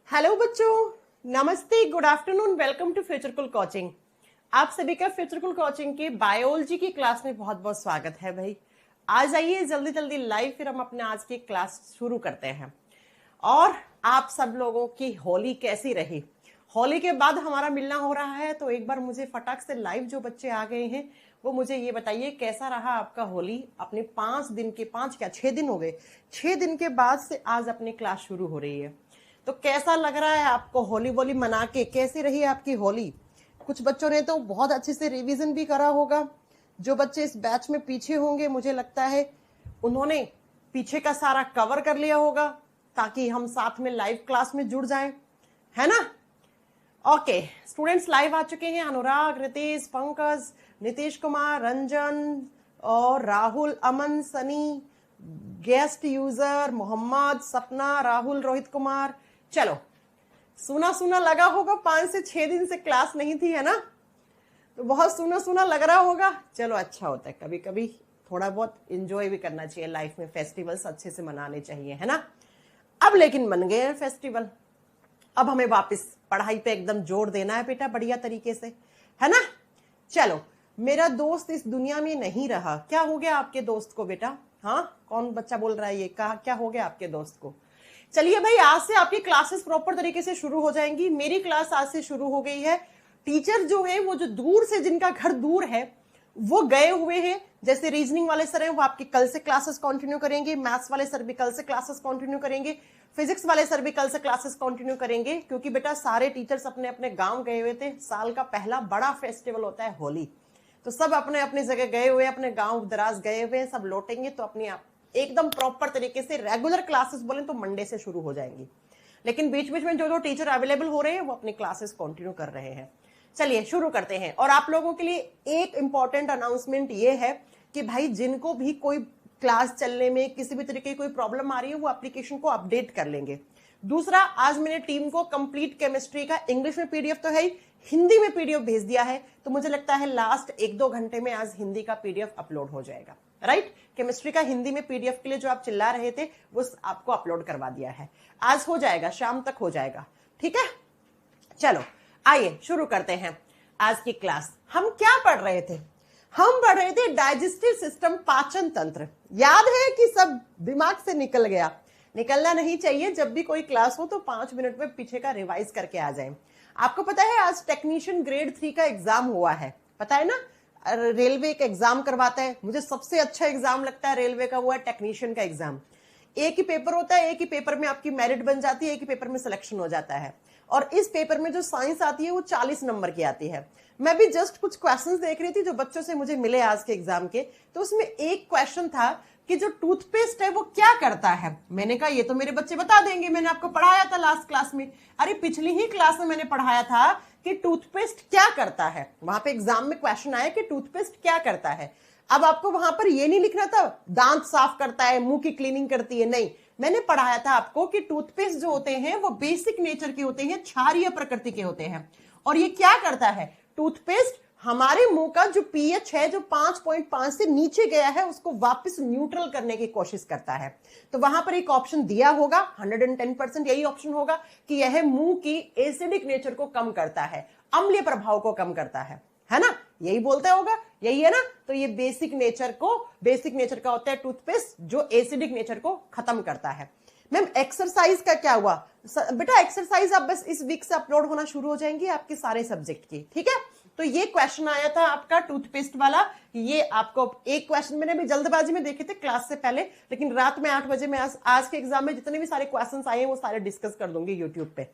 Hello बच्चों, नमस्ते, good afternoon, welcome to Futurecool coaching. आप सभी का फ्यूचरकुल कोचिंग की बायोलॉजी की क्लास में बहुत बहुत स्वागत है। भाई आज आइए जल्दी जल्दी लाइव, फिर हम अपने आज की क्लास शुरू करते हैं। और आप सब लोगों की होली कैसी रही? होली के बाद हमारा मिलना हो रहा है, तो एक बार मुझे फटाक से लाइव जो बच्चे आ गए हैं वो मुझे ये बताइए कैसा रहा आपका होली। अपने 5 दिन के 6 दिन हो गए, 6 दिन के बाद से आज अपनी क्लास शुरू हो रही है। तो कैसा लग रहा है आपको होली वोली मना के? कैसी रही आपकी होली? कुछ बच्चों ने तो बहुत अच्छे से रिवीजन भी करा होगा। जो बच्चे इस बैच में पीछे होंगे मुझे लगता है उन्होंने पीछे का सारा कवर कर लिया होगा, ताकि हम साथ में लाइव क्लास में जुड़ जाएं, है ना? ओके, स्टूडेंट्स लाइव आ चुके हैं। अनुराग, रितेश, पंकज, नीतीश कुमार, रंजन और राहुल, अमन, सनी, गेस्ट यूजर मोहम्मद, सपना, राहुल, रोहित कुमार। चलो, सुना सुना लगा होगा, 5 से 6 दिन से क्लास नहीं थी, है ना? तो बहुत सुना सुना लग रहा होगा। चलो, अच्छा होता है, कभी कभी थोड़ा बहुत एंजॉय भी करना चाहिए लाइफ में। फेस्टिवल्स अच्छे से मनाने चाहिए, है ना? अब लेकिन मन गए हैं फेस्टिवल, अब हमें वापस पढ़ाई पे एकदम जोर देना है बेटा, बढ़िया तरीके से, है ना? चलो, मेरा दोस्त इस दुनिया में नहीं रहा। क्या हो गया आपके दोस्त को बेटा? हाँ, कौन बच्चा बोल रहा है ये? कहा क्या हो गया आपके दोस्त को? चलिए भाई, आज से आपकी क्लासेस प्रॉपर तरीके से शुरू हो जाएंगी। मेरी क्लास आज से शुरू हो गई है। टीचर जो है वो जो दूर से, जिनका घर दूर है, वो गए हुए हैं। जैसे रीजनिंग वाले सर हैं, वो आपकी कल से क्लासेस कंटिन्यू करेंगे। मैथ्स वाले सर भी कल से क्लासेस कंटिन्यू करेंगे। फिजिक्स वाले सर भी कल से क्लासेस कंटिन्यू करेंगे, क्योंकि बेटा सारे टीचर्स अपने अपने गांव गए हुए थे। साल का पहला बड़ा फेस्टिवल होता है होली, तो सब अपने अपनी जगह गए हुए, अपने गांव दराज गए हुए, सब लौटेंगे तो अपनी आप एकदम प्रॉपर तरीके से रेगुलर क्लासेस बोले तो मंडे से शुरू हो जाएंगी। लेकिन बीच बीच में जो जो टीचर अवेलेबल हो रहे हैं वो अपनी क्लासेस कंटिन्यू कर रहे हैं। चलिए शुरू करते हैं। और आप लोगों के लिए एक इंपॉर्टेंट अनाउंसमेंट ये है कि भाई जिनको भी कोई क्लास चलने में किसी भी तरीके की कोई प्रॉब्लम आ रही है, वो एप्लीकेशन को अपडेट कर लेंगे। दूसरा, आज मैंने टीम को कंप्लीट केमिस्ट्री का इंग्लिश में पीडीएफ तो है ही, हिंदी में पीडीएफ भेज दिया है। तो मुझे लगता है लास्ट 1-2 घंटे में आज हिंदी का पीडीएफ अपलोड हो जाएगा। राइट, केमिस्ट्री का हिंदी में पीडीएफ के लिए जो आप चिल्ला रहे थे वो आपको अपलोड करवा दिया है। आज हो जाएगा, शाम तक हो जाएगा, ठीक है? चलो आइए शुरू करते हैं आज की क्लास। हम क्या पढ़ रहे थे? हम पढ़ रहे थे डाइजेस्टिव सिस्टम, पाचन तंत्र। याद है कि सब दिमाग से निकल गया? निकलना नहीं चाहिए। जब भी कोई क्लास हो तो 5 मिनट में पीछे का रिवाइज करके आ जाए। आपको पता है आज टेक्नीशियन ग्रेड 3 का एग्जाम हुआ है, पता है ना? रेलवे का एग्जाम करवाता है। मुझे सबसे अच्छा एग्जाम लगता है रेलवे का, वो है टेक्नीशियन का एग्जाम। एक ही पेपर होता है, एक ही पेपर में आपकी मेरिट बन जाती है, एक ही पेपर में सिलेक्शन हो जाता है। और इस पेपर में जो साइंस आती है वो 40 नंबर की आती है। मैं भी जस्ट कुछ क्वेश्चंस देख रही थी जो बच्चों से मुझे मिले आज के एग्जाम के, तो उसमें एक क्वेश्चन था कि जो टूथपेस्ट है वो क्या करता है। मैंने कहा ये तो मेरे बच्चे बता देंगे, मैंने आपको पढ़ाया था लास्ट क्लास में। अरे पिछली ही क्लास में मैंने पढ़ाया था कि टूथपेस्ट क्या करता है। वहां पे एग्जाम में क्वेश्चन आया कि टूथपेस्ट क्या करता है। अब आपको वहां पर ये नहीं लिखना था दांत साफ करता है, मुंह की क्लीनिंग करती है, नहीं। मैंने पढ़ाया था आपको कि टूथपेस्ट जो होते हैं वो बेसिक नेचर के होते हैं, क्षारीय प्रकृति के होते हैं। और ये क्या करता है? टूथपेस्ट हमारे मुंह का जो पीएच है, जो 5.5 से नीचे गया है, उसको वापस न्यूट्रल करने की कोशिश करता है। तो वहां पर एक ऑप्शन दिया होगा, 110% यही ऑप्शन होगा कि यह मुंह की एसिडिक नेचर को कम करता है, अम्लीय प्रभाव को कम करता है ना? यही बोलता होगा, यही है ना? तो ये बेसिक नेचर का होता है टूथपेस्ट, जो एसिडिक नेचर को खत्म करता है। मैम एक्सरसाइज का क्या हुआ? बेटा एक्सरसाइज अब बस इस वीक से अपलोड होना शुरू हो जाएंगी आपके सारे सब्जेक्ट की, ठीक है? तो ये क्वेश्चन आया था आपका टूथपेस्ट वाला। ये आपको एक क्वेश्चन मैंने भी जल्दबाजी में देखे थे क्लास से पहले, लेकिन रात में 8 बजे में आज के एग्जाम में जितने भी सारे क्वेश्चन आए हैं वो सारे डिस्कस कर दूंगी यूट्यूब पे।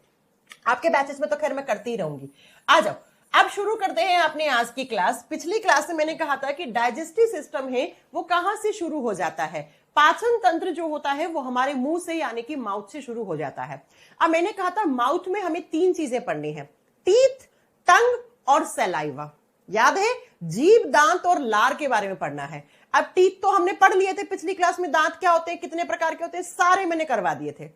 आपके बैचेस में तो खैर मैं करती ही रहूंगी। आ जाओ, अब शुरू करते हैं अपने आज की क्लास। पिछली क्लास में मैंने कहा था कि डाइजेस्टिव सिस्टम है वो कहां से शुरू हो जाता है? पाचन तंत्र जो होता है वो हमारे मुंह से, यानी कि माउथ से शुरू हो जाता है। अब मैंने कहा था माउथ में हमें 3 चीजें पढ़नी है, टीथ, टंग और सलाइवा। याद है? जीभ, दांत और लार के बारे में पढ़ना है। अब टीथ तो हमने पढ़ लिए थे पिछली क्लास में, दांत क्या होते हैं, कितने प्रकार के होते हैं, सारे मैंने करवा दिए थे।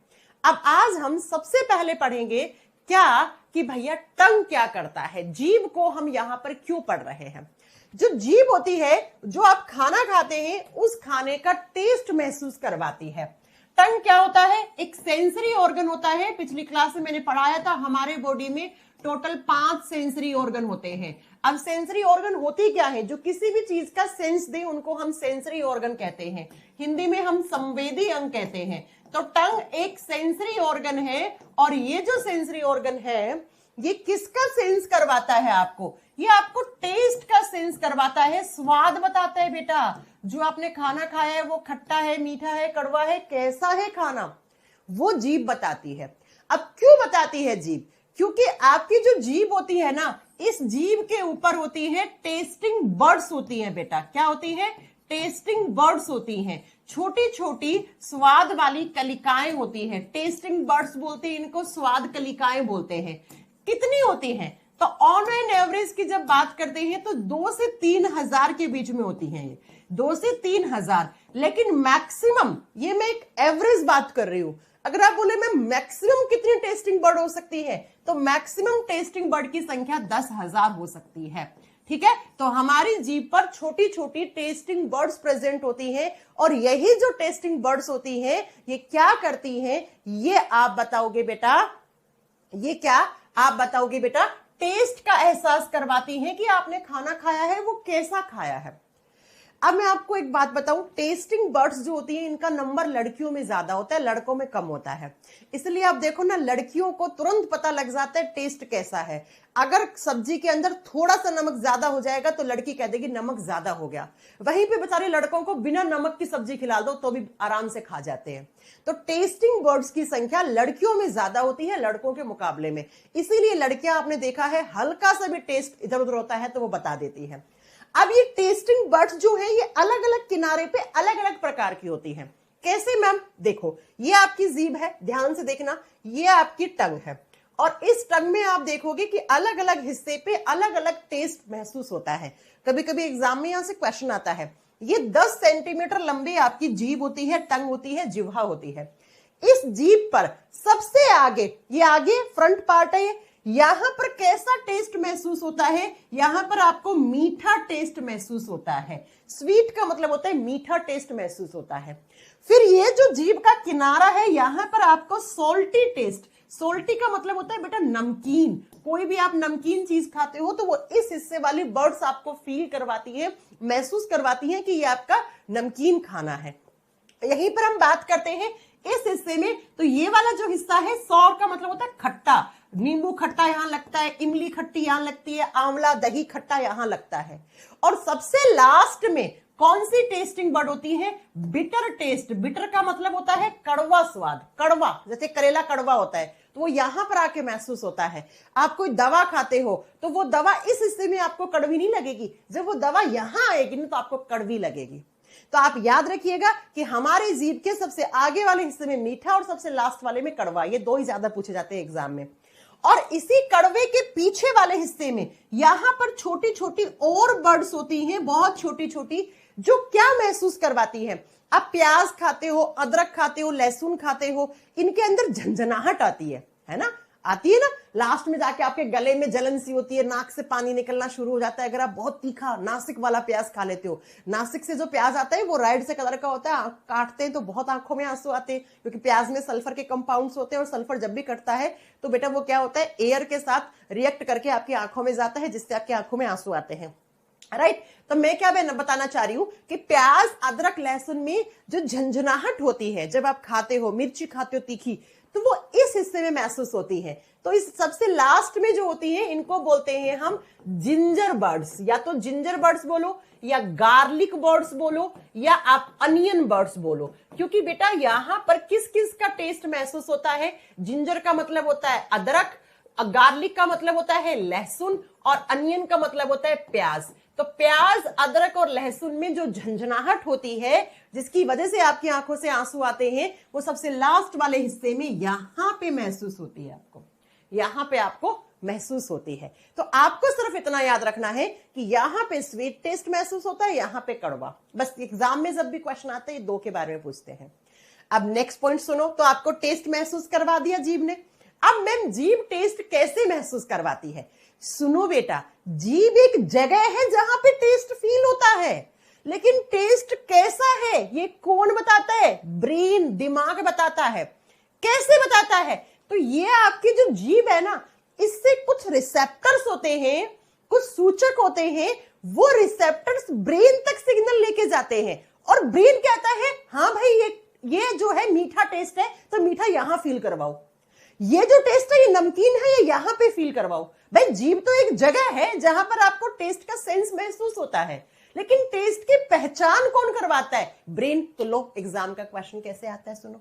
अब आज हम सबसे पहले पढ़ेंगे क्या कि भैया टंग क्या करता है, जीभ को हम यहां पर क्यों पढ़ रहे हैं। जो जीभ होती है, जो आप खाना खाते हैं उस खाने का टेस्ट महसूस करवाती है। टंग क्या होता है? एक सेंसरी ऑर्गन होता है। पिछली क्लास में मैंने पढ़ाया था हमारे बॉडी में टोटल 5 सेंसरी ऑर्गन होते हैं। अब सेंसरी ऑर्गन होती क्या है? जो किसी भी चीज का सेंस दे उनको हम सेंसरी ऑर्गन कहते हैं। हिंदी में हम संवेदी अंग कहते हैं। तो टंग एक सेंसरी ऑर्गन है और ये जो सेंसरी ऑर्गन है ये किसका सेंस करवाता है आपको? ये आपको टेस्ट का सेंस करवाता है, स्वाद बताता है बेटा। जो आपने खाना खाया है वो खट्टा है, मीठा है, कड़वा है, कैसा है खाना, वो जीभ बताती है। अब क्यों बताती है जीभ? क्योंकि आपकी जो जीभ होती है ना, इस जीभ के ऊपर होती है टेस्टिंग बर्ड्स होती है बेटा। क्या होती है? टेस्टिंग बर्ड्स होती हैं। छोटी छोटी स्वाद वाली कलिकाएं होती हैं। टेस्टिंग बर्ड्स बोलते हैं इनको, स्वाद कलिकाएं बोलते हैं। कितनी होती हैं? तो ऑन एन एवरेज की जब बात करते हैं तो 2 से 3 हजार के बीच में होती हैं। ये 2 से 3 हजार। लेकिन मैक्सिमम, ये मैं एक एवरेज बात कर रही हूं। अगर आप बोले मैं मैक्सिमम कितनी टेस्टिंग बर्ड हो सकती है, तो मैक्सिमम टेस्टिंग बर्ड की संख्या 10,000 हो सकती है। ठीक है, तो हमारी जीभ पर छोटी छोटी टेस्टिंग बर्ड्स प्रेजेंट होती हैं और यही जो टेस्टिंग बर्ड्स होती हैं ये क्या करती हैं, ये आप बताओगे बेटा। ये क्या आप बताओगे बेटा? टेस्ट का एहसास करवाती हैं कि आपने खाना खाया है वो कैसा खाया है। अब मैं आपको एक बात बताऊं, टेस्टिंग बर्ड्स जो होती हैं इनका नंबर लड़कियों में ज्यादा होता है, लड़कों में कम होता है। इसलिए आप देखो ना, लड़कियों को तुरंत पता लग जाता है टेस्ट कैसा है। अगर सब्जी के अंदर थोड़ा सा नमक ज्यादा हो जाएगा तो लड़की कह देगी नमक ज्यादा हो गया। वहीं पे बेचारे लड़कों को बिना नमक की सब्जी खिला दो तो भी आराम से खा जाते हैं। तो टेस्टिंग बर्ड्स की संख्या लड़कियों में ज्यादा होती है लड़कों के मुकाबले में। इसीलिए लड़कियां, आपने देखा है, हल्का सा भी टेस्ट इधर उधर होता है तो वो बता देती है। अब ये टेस्टिंग बर्ड्स जो है ये अलग अलग किनारे पे अलग अलग प्रकार की होती हैं। कैसे मैम? देखो, ये आपकी जीभ है, ध्यान से देखना, ये आपकी टंग है और इस टंग में आप देखोगे कि अलग अलग हिस्से पे अलग अलग टेस्ट महसूस होता है। कभी कभी एग्जाम में यहां से क्वेश्चन आता है। ये 10 सेंटीमीटर लंबी आपकी जीभ होती है, टंग होती है, जिह्वा होती है। इस जीभ पर सबसे आगे, ये आगे फ्रंट पार्ट है, यहां पर कैसा टेस्ट महसूस होता है? यहां पर आपको मीठा टेस्ट महसूस होता है। स्वीट का मतलब होता है मीठा टेस्ट महसूस होता है। फिर ये जो जीभ का किनारा है, यहां पर आपको सॉल्टी टेस्ट, सॉल्टी का मतलब होता है बेटा नमकीन। कोई भी आप नमकीन चीज खाते हो तो वो इस हिस्से वाली बर्ड्स आपको फील करवाती है, महसूस करवाती है कि ये आपका नमकीन खाना है। यहीं पर हम बात करते हैं इस हिस्से में, तो ये वाला जो हिस्सा है, सौर का मतलब होता है खट्टा। नींबू खट्टा यहां लगता है, इमली खट्टी यहां लगती है, आंवला दही खट्टा यहां लगता है। और सबसे लास्ट में कौन सी टेस्टिंग बर्ड होती है? Bitter taste. बिटर का मतलब होता है कड़वा स्वाद, कड़वा, जैसे करेला कड़वा होता है तो वो यहां पर आके महसूस होता है। आप कोई दवा खाते हो तो वो दवा इस हिस्से में आपको कड़वी नहीं लगेगी, जब वो दवा यहां आएगी ना तो आपको कड़वी लगेगी। तो आप याद रखिएगा कि हमारे जीभ के सबसे आगे वाले हिस्से में मीठा और सबसे लास्ट वाले में कड़वा, ये 2 ही ज्यादा पूछे जाते हैं एग्जाम में। और इसी कड़वे के पीछे वाले हिस्से में यहां पर छोटी छोटी और बर्ड्स होती हैं, बहुत छोटी छोटी, जो क्या महसूस करवाती है? आप प्याज खाते हो, अदरक खाते हो, लहसुन खाते हो, इनके अंदर झंझनाहट आती है ना? आती है ना? लास्ट में जाके आपके गले में जलन सी होती है, नाक से पानी निकलना शुरू हो जाता है अगर आप बहुत तीखा नासिक वाला प्याज खा लेते हो। नासिक से जो प्याज आता है वो रेड से कलर का होता है, काटते हैं तो बहुत आंखों में आंसू आते हैं, क्योंकि प्याज में सल्फर के कंपाउंड्स होते हैं और सल्फर जब भी कटता है तो बेटा वो क्या होता है, एयर के साथ रिएक्ट करके आपकी आंखों में जाता है, जिससे आपकी आंखों में आंसू आते हैं। राइट, तो मैं क्या बताना चाह रही हूं कि प्याज, अदरक, लहसुन में जो झंझनाहट होती है जब आप खाते हो, मिर्ची खाते हो तीखी, तो वो इस हिस्से में महसूस होती है। तो इस सबसे लास्ट में जो होती है इनको बोलते हैं हम जिंजर बर्ड्स। या तो जिंजर बर्ड्स बोलो, या गार्लिक बर्ड्स बोलो, या आप अनियन बर्ड्स बोलो। क्योंकि बेटा यहां पर किस किस का टेस्ट महसूस होता है? जिंजर का मतलब होता है अदरक, गार्लिक का मतलब होता है लहसुन, और अनियन का मतलब होता है प्याज। तो प्याज, अदरक और लहसुन में जो झंझनाहट होती है, जिसकी वजह से आपकी आंखों से आंसू आते हैं, वो सबसे लास्ट वाले हिस्से में यहां पे महसूस होती है। आपको यहां पे आपको महसूस होती है। तो आपको सिर्फ इतना याद रखना है कि यहां पे स्वीट टेस्ट महसूस होता है, यहां पे कड़वा। बस एग्जाम में जब भी क्वेश्चन आते हैं 2 के बारे में पूछते हैं। अब नेक्स्ट पॉइंट सुनो। तो आपको टेस्ट महसूस करवा दिया जीभ ने। अब मैम जीभ टेस्ट कैसे महसूस करवाती है? सुनो बेटा, जीभ एक जगह है जहां पे टेस्ट फील होता है, लेकिन टेस्ट कैसा है ये कौन बताता है? ब्रेन, दिमाग बताता है। कैसे बताता है? तो ये आपकी जो जीभ है ना, इससे कुछ रिसेप्टर्स होते हैं, कुछ सूचक होते हैं, वो रिसेप्टर्स ब्रेन तक सिग्नल लेके जाते हैं और ब्रेन कहता है हाँ भाई ये जो है मीठा टेस्ट है, तो मीठा यहां फील करवाओ। ये जो टेस्ट है ये नमकीन है, ये यहां पे फील करवाओ। भाई जीभ तो एक जगह है जहां पर आपको टेस्ट का सेंस महसूस होता है, लेकिन टेस्ट की पहचान कौन करवाता है? ब्रेन। तो लो एग्जाम का क्वेश्चन कैसे आता है, सुनो।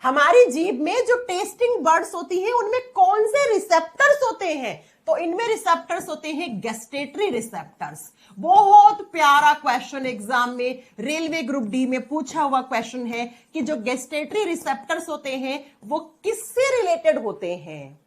हमारी जीभ में जो टेस्टिंग बर्ड्स होती हैं उनमें कौन से रिसेप्टर्स होते हैं? तो इनमें रिसेप्टर्स होते हैं गैस्ट्रेटरी रिसेप्टर्स। बहुत प्यारा क्वेश्चन एग्जाम में रेलवे ग्रुप डी में पूछा हुआ क्वेश्चन है कि जो गैस्ट्रेटरी रिसेप्टर्स होते हैं वो किससे रिलेटेड होते हैं?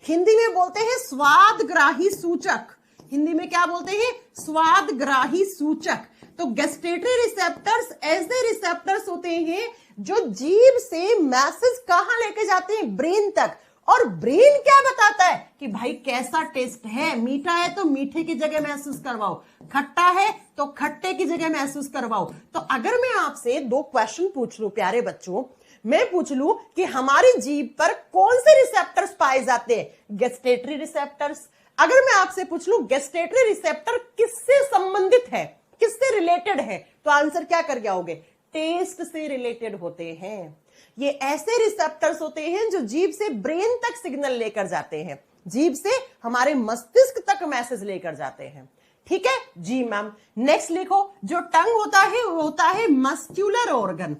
हिंदी में बोलते हैं स्वादग्राही सूचक। हिंदी में क्या बोलते हैं? स्वादग्राही सूचक। तो गैस्ट्रेटरी रिसेप्टर्स ऐसे रिसेप्टर्स होते हैं जो जीभ से मैसेज कहां लेके जाते हैं? ब्रेन तक। और ब्रेन क्या बताता है कि भाई कैसा टेस्ट है? मीठा है तो मीठे की जगह महसूस करवाओ, खट्टा है तो खट्टे की जगह महसूस करवाओ। तो अगर मैं आपसे दो क्वेश्चन पूछ लूं प्यारे बच्चों, मैं पूछ लूं कि हमारी जीभ पर कौन से रिसेप्टर्स पाए जाते हैं? गैस्ट्रेटरी रिसेप्टर्स। अगर मैं आपसे पूछ लूं गैस्ट्रेटरी रिसेप्टर किससे संबंधित है, किससे रिलेटेड है, तो आंसर क्या कर जाओगे? टेस्ट से रिलेटेड होते हैं। ये ऐसे रिसेप्टर्स होते हैं जो जीभ से ब्रेन तक सिग्नल लेकर जाते हैं, जीभ से हमारे मस्तिष्क तक मैसेज लेकर जाते हैं। ठीक है जी मैम। नेक्स्ट लिखो, जो टंग होता है वो होता है muscular organ.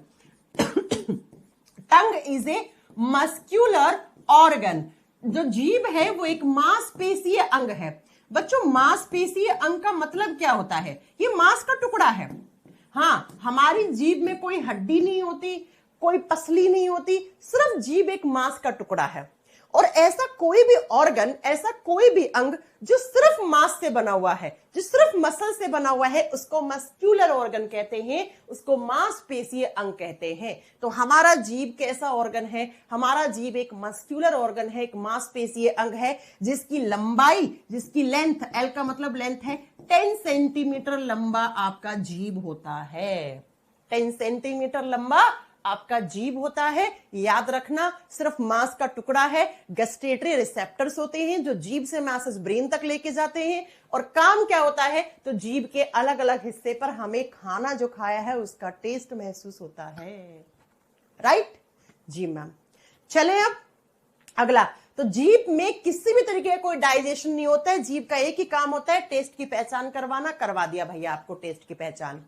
Tongue is a muscular organ. जो जीभ है वो एक मांसपेशीय अंग है। बच्चों मांसपेशीय अंग का मतलब क्या होता है? ये मांस का टुकड़ा है। हाँ, हमारी जीभ में कोई हड्डी नहीं होती, कोई पसली नहीं होती, सिर्फ जीभ एक मांस का टुकड़ा है। और ऐसा कोई भी ऑर्गन, ऐसा कोई भी अंग जो सिर्फ मांस से बना हुआ है, जो सिर्फ मसल से बना हुआ है, उसको मस्क्यूलर ऑर्गन कहते हैं, उसको मांसपेशीय अंग कहते हैं। तो हमारा जीभ कैसा ऑर्गन है? हमारा जीभ एक मस्क्यूलर ऑर्गन है, एक मांसपेशीय अंग है, जिसकी लंबाई, जिसकी लेंथ, एल का मतलब लेंथ है, 10 सेंटीमीटर लंबा आपका जीभ होता है। 10 सेंटीमीटर लंबा आपका जीभ होता है। याद रखना, सिर्फ मांस का टुकड़ा है। गैस्ट्रेटरी रिसेप्टर्स होते हैं जो जीभ से मैसेज ब्रेन तक लेके जाते हैं। और काम क्या होता है? तो जीभ के अलग अलग हिस्से पर हमें खाना जो खाया है उसका टेस्ट महसूस होता है। राइट जी मैम। चले अब अगला। तो जीभ में किसी भी तरीके का कोई डाइजेशन नहीं होता है। जीभ का एक ही काम होता है टेस्ट की पहचान करवाना। करवा दिया भैया आपको टेस्ट की पहचान।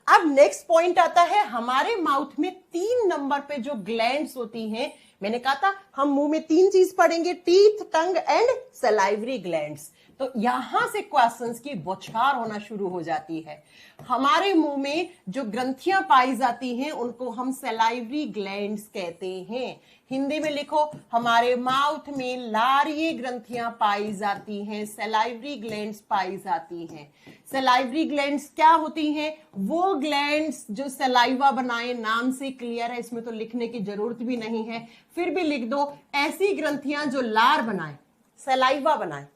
अब नेक्स्ट पॉइंट आता है, हमारे माउथ में 3 नंबर पे जो ग्लैंड्स होती हैं, मैंने कहा था हम मुंह में 3 चीज पढ़ेंगे, teeth, tongue and salivary glands. तो यहां से क्वेश्चंस की बौछार होना शुरू हो जाती है। हमारे मुंह में जो ग्रंथियां पाई जाती हैं उनको हम सलाइवरी ग्लैंड्स कहते हैं। हिंदी में लिखो, हमारे माउथ में लारीय ग्रंथियां पाई जाती हैं, सलाइवरी ग्लैंड्स पाई जाती हैं। सलाइवरी ग्लैंड्स क्या होती हैं? वो ग्लैंड्स जो सलाइवा बनाए, नाम से क्लियर है, इसमें तो लिखने की जरूरत भी नहीं है, फिर भी लिख दो। ऐसी ग्रंथियां जो लार बनाए, सलाइवा बनाए।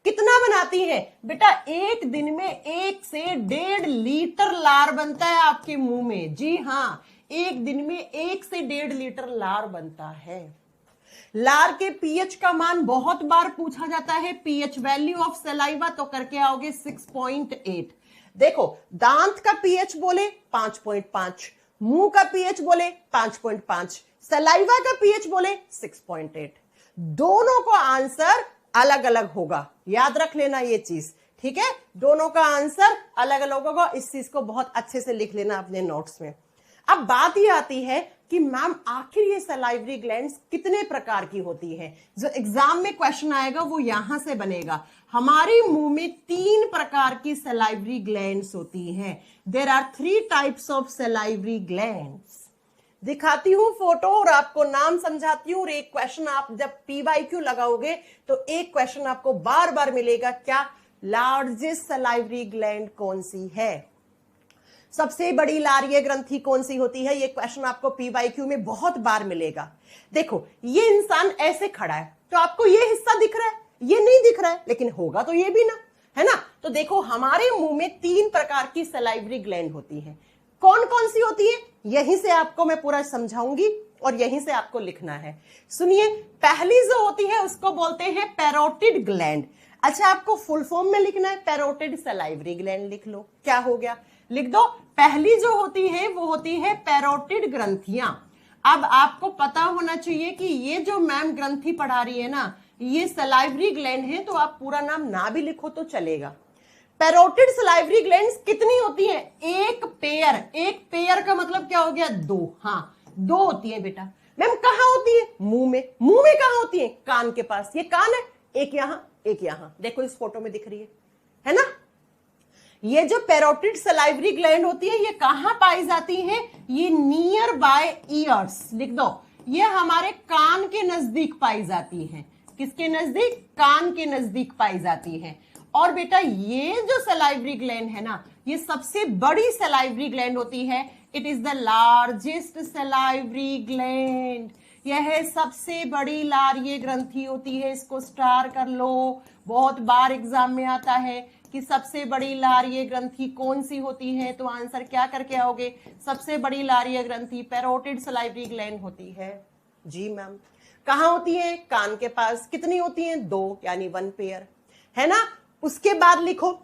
कितना बनाती है बेटा? एक दिन में 1 से 1.5 लीटर लार बनता है आपके मुंह में। जी हाँ, एक दिन में 1 से 1.5 लीटर लार बनता है। लार के पीएच का मान बहुत बार पूछा जाता है। पीएच वैल्यू ऑफ सलाइवा तो करके आओगे 6.8। देखो, दांत का पीएच बोले 5.5, मुंह का पीएच बोले 5.5, सलाइवा का पीएच बोले 6.8। दोनों का आंसर अलग अलग होगा, याद रख लेना ये चीज। ठीक है, दोनों का आंसर अलग अलग होगा। इस चीज को बहुत अच्छे से लिख लेना अपने नोट्स में। अब बात ये आती है कि मैम आखिर ये सलाइवरी ग्लैंड्स कितने प्रकार की होती है? जो एग्जाम में क्वेश्चन आएगा वो यहां से बनेगा। हमारे मुंह में 3 प्रकार की सलाइवरी ग्लैंड्स होती हैं। There are 3 types of salivary glands. दिखाती हूं फोटो और आपको नाम समझाती हूं। और एक क्वेश्चन आप जब PYQ लगाओगे तो एक क्वेश्चन आपको बार बार मिलेगा, क्या लार्जेस्ट सलाइवरी ग्लैंड कौन सी है? सबसे बड़ी लारीय ग्रंथि कौन सी होती है? ये क्वेश्चन आपको PYQ में बहुत बार मिलेगा। देखो, ये इंसान ऐसे खड़ा है तो आपको ये हिस्सा दिख रहा है, ये नहीं दिख रहा है, लेकिन होगा तो ये भी ना। है ना। तो देखो हमारे मुंह में 3 प्रकार की सलाइवरी ग्लैंड होती है। कौन कौन सी होती है यहीं से आपको मैं पूरा समझाऊंगी और यहीं से आपको लिखना है। सुनिए, पहली जो होती है उसको बोलते हैं पैरोटिड ग्लैंड। अच्छा, आपको फुल फॉर्म में लिखना है, पैरोटिड सलाइवरी ग्लैंड लिख लो। क्या हो गया, लिख दो। पहली जो होती है वो होती है पैरोटिड ग्रंथियां। अब आपको पता होना चाहिए कि ये जो मैम ग्रंथि पढ़ा रही है ना, ये सलाइवरी ग्लैंड है, तो आप पूरा नाम ना भी लिखो तो चलेगा। पैरोटिड सलाइवरी ग्लैंड्स कितनी होती है? एक पेयर। एक पेयर का मतलब क्या हो गया? 2। हाँ, 2 होती है बेटा। मैम कहाँ होती है? मुंह में। मुंह में कहाँ होती है? कान के पास। ये कान है, एक यहां एक यहां, देखो इस फोटो में दिख रही है ना। ये जो पैरोटिड सलाइवरी ग्लैंड होती है ये कहां पाई जाती है? ये नियर बाय ईयर्स, लिख दो। ये हमारे कान के नजदीक पाई जाती है। किसके नजदीक? कान के नजदीक पाई जाती है। और बेटा ये जो सलाइवरी ग्लैंड है ना, ये सबसे बड़ी सलाइवरी ग्लैंड होती है। It is the largest salivary gland. यह सबसे बड़ी लार्य ग्रंथि होती है। इसको स्टार कर लो, बहुत बार एग्जाम में आता है कि सबसे बड़ी लार्य ग्रंथि कौन सी होती है, तो आंसर क्या करके आओगे? सबसे बड़ी लार्य ग्रंथि पैरोटिड सलाइवरी ग्लैंड होती है। जी मैम। कहां होती है? कान के पास। कितनी होती है? 2, यानी 1 पेयर, है ना। उसके बाद लिखो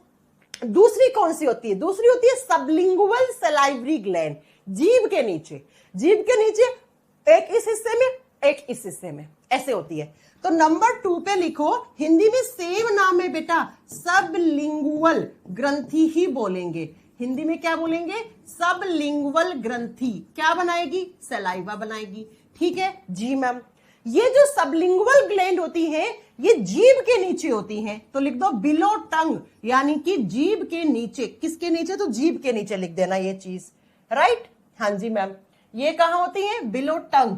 दूसरी कौन सी होती है? दूसरी होती है सबलिंगुअल सलाइवरी ग्लैंड। जीभ के नीचे। जीभ के नीचे, एक इस हिस्से में एक इस हिस्से में, ऐसे होती है। तो नंबर 2 पे लिखो, हिंदी में सेम नाम है बेटा, सबलिंगुअल ग्रंथि ही बोलेंगे। हिंदी में क्या बोलेंगे? सबलिंगुअल ग्रंथि। क्या बनाएगी? सलाइवा बनाएगी। ठीक है जी मैम। ये जो सबलिंगुअल ग्लैंड होती है ये जीभ के नीचे होती हैं, तो लिख दो बिलो टंग, यानी कि जीभ के नीचे। किसके नीचे? तो जीभ के नीचे लिख देना ये चीज, राइट। हाँ जी मैम। ये कहां होती है? बिलो टंग।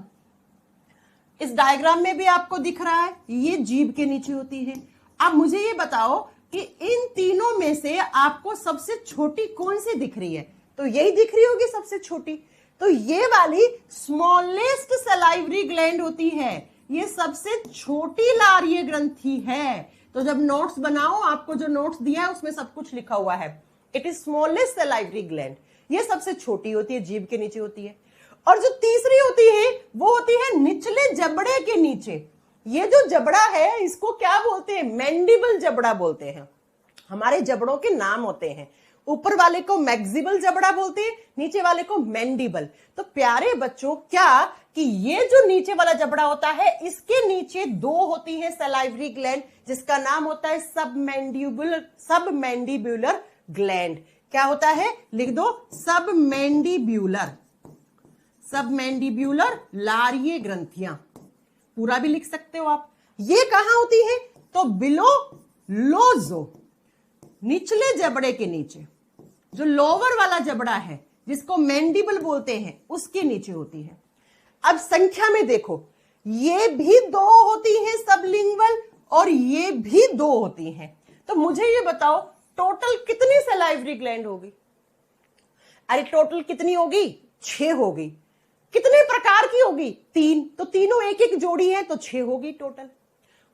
इस डायग्राम में भी आपको दिख रहा है, ये जीभ के नीचे होती है। अब मुझे ये बताओ कि इन तीनों में से आपको सबसे छोटी कौन सी दिख रही है? तो यही दिख रही होगी सबसे छोटी। तो ये वाली स्मॉलेस्ट सलाइवरी ग्लैंड होती है। ये सबसे छोटी लार्य ग्रंथि है। तो जब नोट्स बनाओ, आपको जो नोट्स दिया है उसमें सब कुछ लिखा हुआ है। It is smallest salivary gland. ये सबसे छोटी होती है, जीभ के नीचे होती है। और जो तीसरी होती है वो होती है निचले जबड़े के नीचे। ये जो जबड़ा है इसको क्या बोलते हैं? मैंडिबल जबड़ा बोलते हैं। हमारे जबड़ों के नाम होते हैं। ऊपर वाले को मैक्सिबल जबड़ा बोलते हैं, नीचे वाले को मैंडिबल। तो प्यारे बच्चों, क्या कि ये जो नीचे वाला जबड़ा होता है इसके नीचे 2 होती है सलाइवरी ग्लैंड, जिसका नाम होता है सबमैंडिब्यूलर ग्लैंड। क्या होता है? लिख दो सबमैंडिब्यूलर। सबमैंडिब्यूलर लार्य ग्रंथियां, पूरा भी लिख सकते हो आप। ये कहां होती है? तो बिलो लोजो, निचले जबड़े के नीचे। जो लोअर वाला जबड़ा है जिसको मैंडिबल बोलते हैं उसके नीचे होती है। अब संख्या में देखो, ये भी 2 होती हैं सबलिंगुअल और ये भी 2 होती हैं। तो मुझे ये बताओ टोटल कितनी सलाइवरी ग्लैंड होगी? अरे टोटल कितनी होगी? 6 होगी। कितने प्रकार की होगी? 3। तो तीनों एक एक जोड़ी है तो 6 होगी टोटल।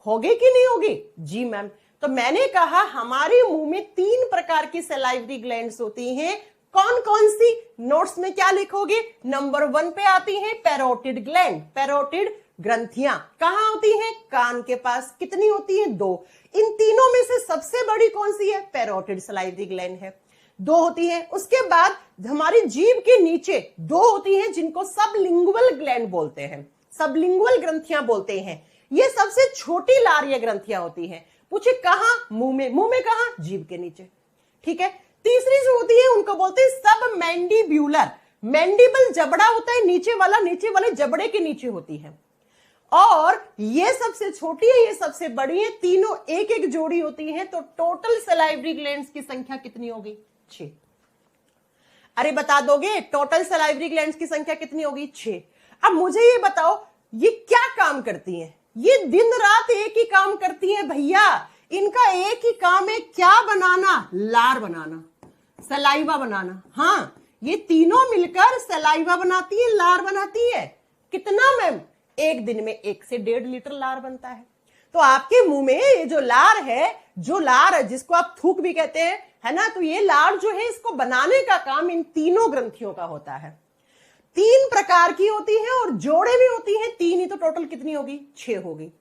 होगी कि नहीं होगी? जी मैम। तो मैंने कहा हमारे मुंह में 3 प्रकार की सलाइवरी ग्लैंड्स होती हैं। कौन कौन सी? नोट्स में क्या लिखोगे? नंबर 1 पे आती है पैरोटिड ग्लैंड, पैरोटिड ग्रंथियां। कहां होती हैं? कान के पास। कितनी होती है? 2। इन तीनों में से सबसे बड़ी कौन सी है? पैरोटिड सलाइवरी ग्लैंड है, 2 होती है। उसके बाद हमारी जीभ के नीचे 2 होती हैं जिनको सबलिंगुअल ग्लैंड बोलते हैं, सबलिंगुअल ग्रंथियां बोलते हैं। ये सबसे छोटी लार्य ग्रंथियां होती हैं। पूछे कहां? मुंह में। मुंह में कहां? जीभ के नीचे। ठीक है। तीसरी जो होती है उनको बोलते हैं सबमैंडिब्यूलर। मैंडिबल जबड़ा होता है नीचे वाला, नीचे वाले जबड़े के नीचे होती है। और ये सबसे छोटी है, ये सबसे बड़ी है। तीनों एक एक जोड़ी होती है। तो टोटल सलाइवरी ग्लैंड्स की संख्या कितनी होगी? 6। अरे बता दोगे टोटल सलाइवरी ग्लैंड्स की संख्या कितनी होगी? 6। अब मुझे ये बताओ ये क्या काम करती हैं? ये दिन रात एक ही काम करती हैं भैया। इनका एक ही काम है, क्या बनाना? लार बनाना, सलाइवा बनाना। हाँ, ये तीनों मिलकर सलाइवा बनाती है, लार बनाती है। कितना मैम? एक दिन में 1 से 1.5 लीटर लार बनता है। तो आपके मुंह में ये जो लार है, जो लार जिसको आप थूक भी कहते हैं, है ना, तो ये लार जो है इसको बनाने का काम इन तीनों ग्रंथियों का होता है। 3 प्रकार की होती है और जोड़े भी होती है 3 ही, तो टोटल कितनी होगी? 6 होगी।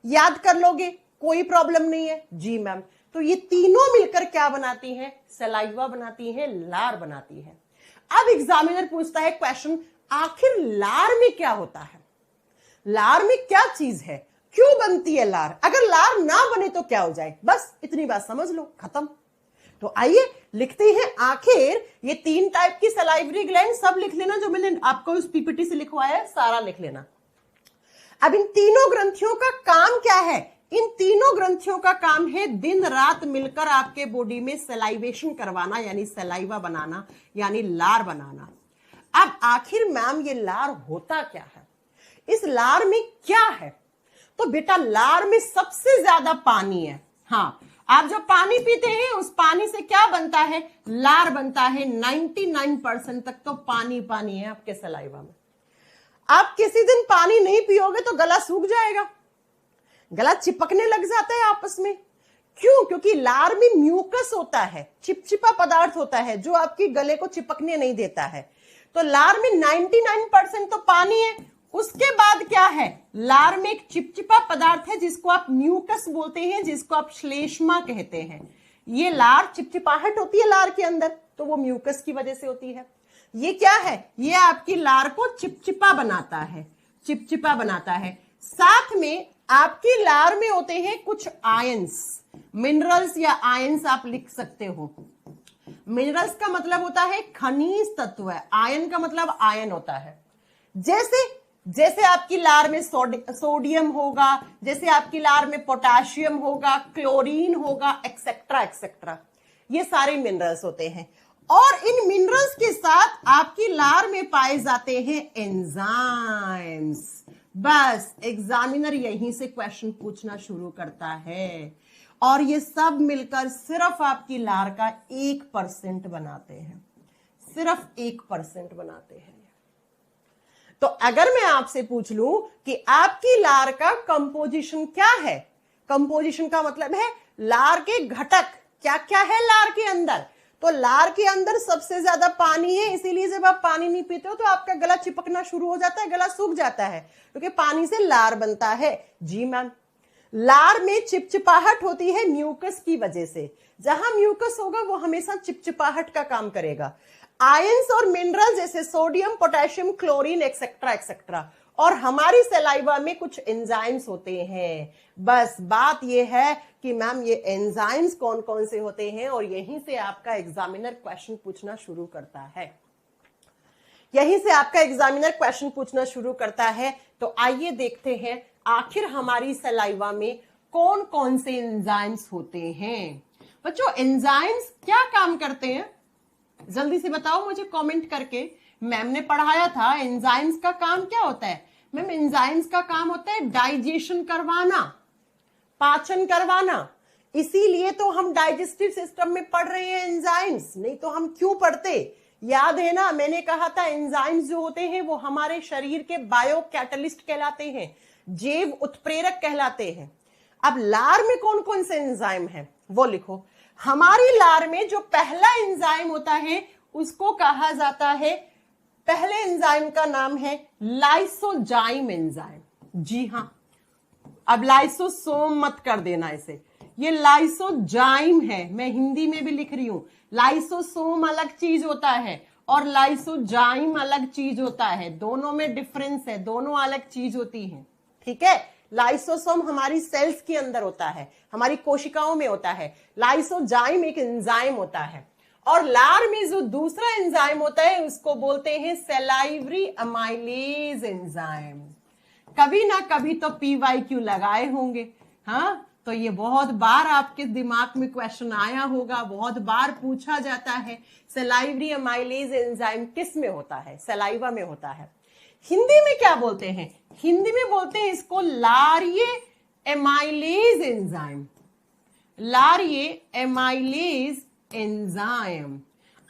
याद कर लोगे, कोई प्रॉब्लम नहीं है जी मैम। तो ये तीनों मिलकर क्या बनाती हैं? सलाइवा बनाती है, लार बनाती है। अब एग्जामिनर पूछता है क्वेश्चन, आखिर लार में क्या होता है? लार में क्या चीज है, क्यों बनती है लार? अगर लार ना बने तो क्या हो जाए? बस इतनी बात समझ लो, खत्म। तो आइए लिखते हैं, आखिर ये 3 टाइप की सलाइवरी ग्लैंड, सब लिख लेना जो मैंने आपको उस पीपीटी से लिखवाया है, सारा लिख लेना। अब इन तीनों ग्रंथियों का काम क्या है? इन तीनों ग्रंथियों का काम है दिन रात मिलकर आपके बॉडी में सलाइवेशन करवाना, यानी सलाइवा बनाना, यानी लार बनाना। अब आखिर मैम ये लार होता क्या है? इस लार में क्या है? तो बेटा लार में सबसे ज्यादा पानी है। हाँ, आप जब पानी पीते हैं उस पानी से क्या बनता है? लार बनता है। 99% तक तो पानी पानी है आपके सलाइवा में। आप किसी दिन पानी नहीं पियोगे तो गला सूख जाएगा, गला चिपकने लग जाता है आपस में। क्यों? क्योंकि लार में म्यूकस होता है, चिपचिपा पदार्थ होता है जो आपकी गले को चिपकने नहीं देता है। तो लार में 99% तो पानी है। उसके बाद क्या है? लार में एक चिपचिपा पदार्थ है जिसको आप म्यूकस बोलते हैं, जिसको आप श्लेष्मा कहते हैं। ये लार चिपचिपाहट होती है लार के अंदर, तो वो म्यूकस की वजह से होती है। ये क्या है? ये आपकी लार को चिपचिपा बनाता है, चिपचिपा बनाता है। साथ में आपकी लार में होते हैं कुछ आयंस, मिनरल्स या आयंस आप लिख सकते हो। मिनरल्स का मतलब होता है खनिज तत्व है, आयन का मतलब आयन होता है। जैसे आपकी लार में सोडियम होगा, जैसे आपकी लार में पोटेशियम होगा, क्लोरीन होगा, एक्सेट्रा एक्सेट्रा, ये सारे मिनरल्स होते हैं। और इन मिनरल्स के साथ आपकी लार में पाए जाते हैं एंजाइम्स। बस एग्जामिनर यहीं से क्वेश्चन पूछना शुरू करता है, और ये सब मिलकर सिर्फ आपकी लार का 1% बनाते हैं, सिर्फ 1% बनाते हैं। तो अगर मैं आपसे पूछ लूं कि आपकी लार का कंपोजिशन क्या है, कंपोजिशन का मतलब है लार के घटक क्या क्या है लार के अंदर, तो लार के अंदर सबसे ज्यादा पानी है। इसीलिए जब आप पानी नहीं पीते हो तो आपका गला चिपकना शुरू हो जाता है, गला सूख जाता है, क्योंकि पानी से लार बनता है। जी मैम, लार में चिपचिपाहट होती है म्यूकस की वजह से। जहां म्यूकस होगा वो हमेशा चिपचिपाहट का काम करेगा। आयंस और मिनरल जैसे sodium, potassium, chlorine etcetera etcetera, और हमारी सलाइवा में कुछ एंजाइम्स होते हैं। बस बात यह है कि मैम ये एंजाइम्स कौन कौन से होते हैं, और यहीं से आपका एग्जामिनर क्वेश्चन पूछना शुरू करता है, यहीं से आपका एग्जामिनर क्वेश्चन पूछना शुरू करता है। तो आइए देखते हैं आखिर हमारी सलाइवा में कौन कौन से एंजाइम्स होते हैं। बच्चों एंजाइम्स क्या काम करते हैं, जल्दी से बताओ मुझे कमेंट करके। मैम ने पढ़ाया था एंजाइम्स का काम क्या होता है। मैम एंजाइम्स का काम होता है डाइजेशन करवाना, पाचन करवाना। इसीलिए तो हम डाइजेस्टिव सिस्टम में पढ़ रहे हैं एंजाइम्स, नहीं तो हम क्यों पढ़ते। याद है ना, मैंने कहा था एंजाइम्स जो होते हैं वो हमारे शरीर के बायो कैटलिस्ट कहलाते हैं, जैव उत्प्रेरक कहलाते हैं। अब लार में कौन कौन से एंजाइम है वो लिखो। हमारी लार में जो पहला एंजाइम होता है उसको कहा जाता है, पहले एंजाइम का नाम है लाइसोजाइम एंजाइम। जी हां, अब लाइसोसोम मत कर देना इसे, ये लाइसोजाइम है, मैं हिंदी में भी लिख रही हूं। लाइसोसोम अलग चीज होता है और लाइसोजाइम अलग चीज होता है, दोनों में डिफरेंस है, दोनों अलग चीज होती हैं, ठीक है। लाइसोसोम हमारी सेल्स के अंदर होता है, हमारी कोशिकाओं में होता है। लाइसोजाइम एक एंजाइम होता है। और लार में जो दूसरा एंजाइम होता है उसको बोलते हैं सलाइवरी अमाइलेज एंजाइम। कभी ना कभी तो PYQ लगाए होंगे, हाँ, तो ये बहुत बार आपके दिमाग में क्वेश्चन आया होगा, बहुत बार पूछा जाता है सलाइवरी अमाइलेज एंजाइम किस में होता है, सलाइवा में होता है। हिंदी में क्या बोलते हैं, हिंदी में बोलते हैं इसको लारिये एमाइलेज एंजाइम, लारिये एमाइलेज एंजाइम।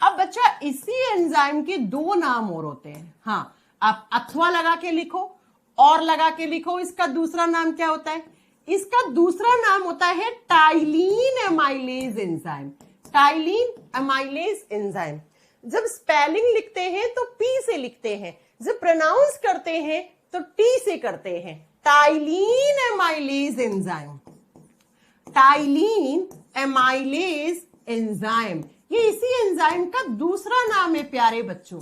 अब बच्चा इसी एंजाइम के 2 नाम और होते हैं, हाँ, आप अथवा लगा के लिखो और लगा के लिखो, इसका दूसरा नाम क्या होता है, इसका दूसरा नाम होता है ptyalin amylase enzyme. Ptyalin amylase enzyme. जब स्पेलिंग लिखते हैं तो पी से लिखते हैं, जब प्रोनाउंस करते हैं तो टी से करते हैं। टाइलीन amylase enzyme. Ptyalin amylase enzyme, ये इसी एंजाइम का दूसरा नाम है प्यारे बच्चों।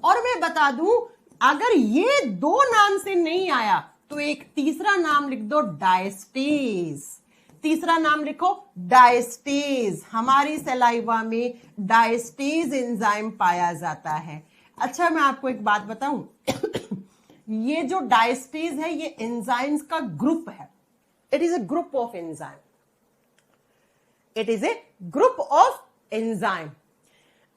और मैं बता दूं, अगर ये दो नाम से नहीं आया तो एक तीसरा नाम लिख दो, डायस्टेज। तीसरा नाम लिखो डायस्टेज। हमारी सलाइवा में डायस्टेज एंजाइम पाया जाता है। अच्छा, मैं आपको एक बात बताऊं, ये जो डायस्टेज है ये एंजाइम्स का ग्रुप है। It is a group of enzyme. It is a group of enzyme.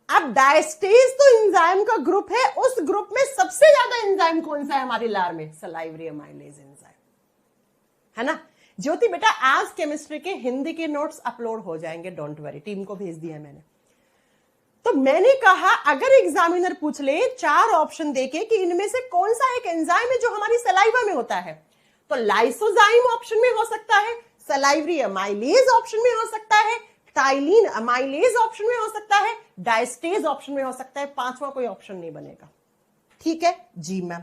अब डायस्टेज तो एंजाइम का ग्रुप है, उस ग्रुप में सबसे ज्यादा एंजाइम कौन सा है हमारी लार में? सलाइवरी एमाइलेज एंजाइम, है ना। ज्योति बेटा, आज केमिस्ट्री के हिंदी के नोट्स अपलोड हो जाएंगे, डोंट वरी, टीम को भेज दिया मैंने। तो मैंने कहा अगर एग्जामिनर पूछ ले 4 ऑप्शन देके कि इनमें से कौन सा एक एंजाइम है जो हमारी सलाइवा में होता है, तो लाइसोजाइम ऑप्शन में हो सकता है, सलाइवरी एमाइलेज ऑप्शन में हो सकता है, टाइलीन एमाइलेज ऑप्शन में हो सकता है, डायस्टेज ऑप्शन में हो सकता है, 5वां कोई ऑप्शन नहीं बनेगा। ठीक है जी मैम।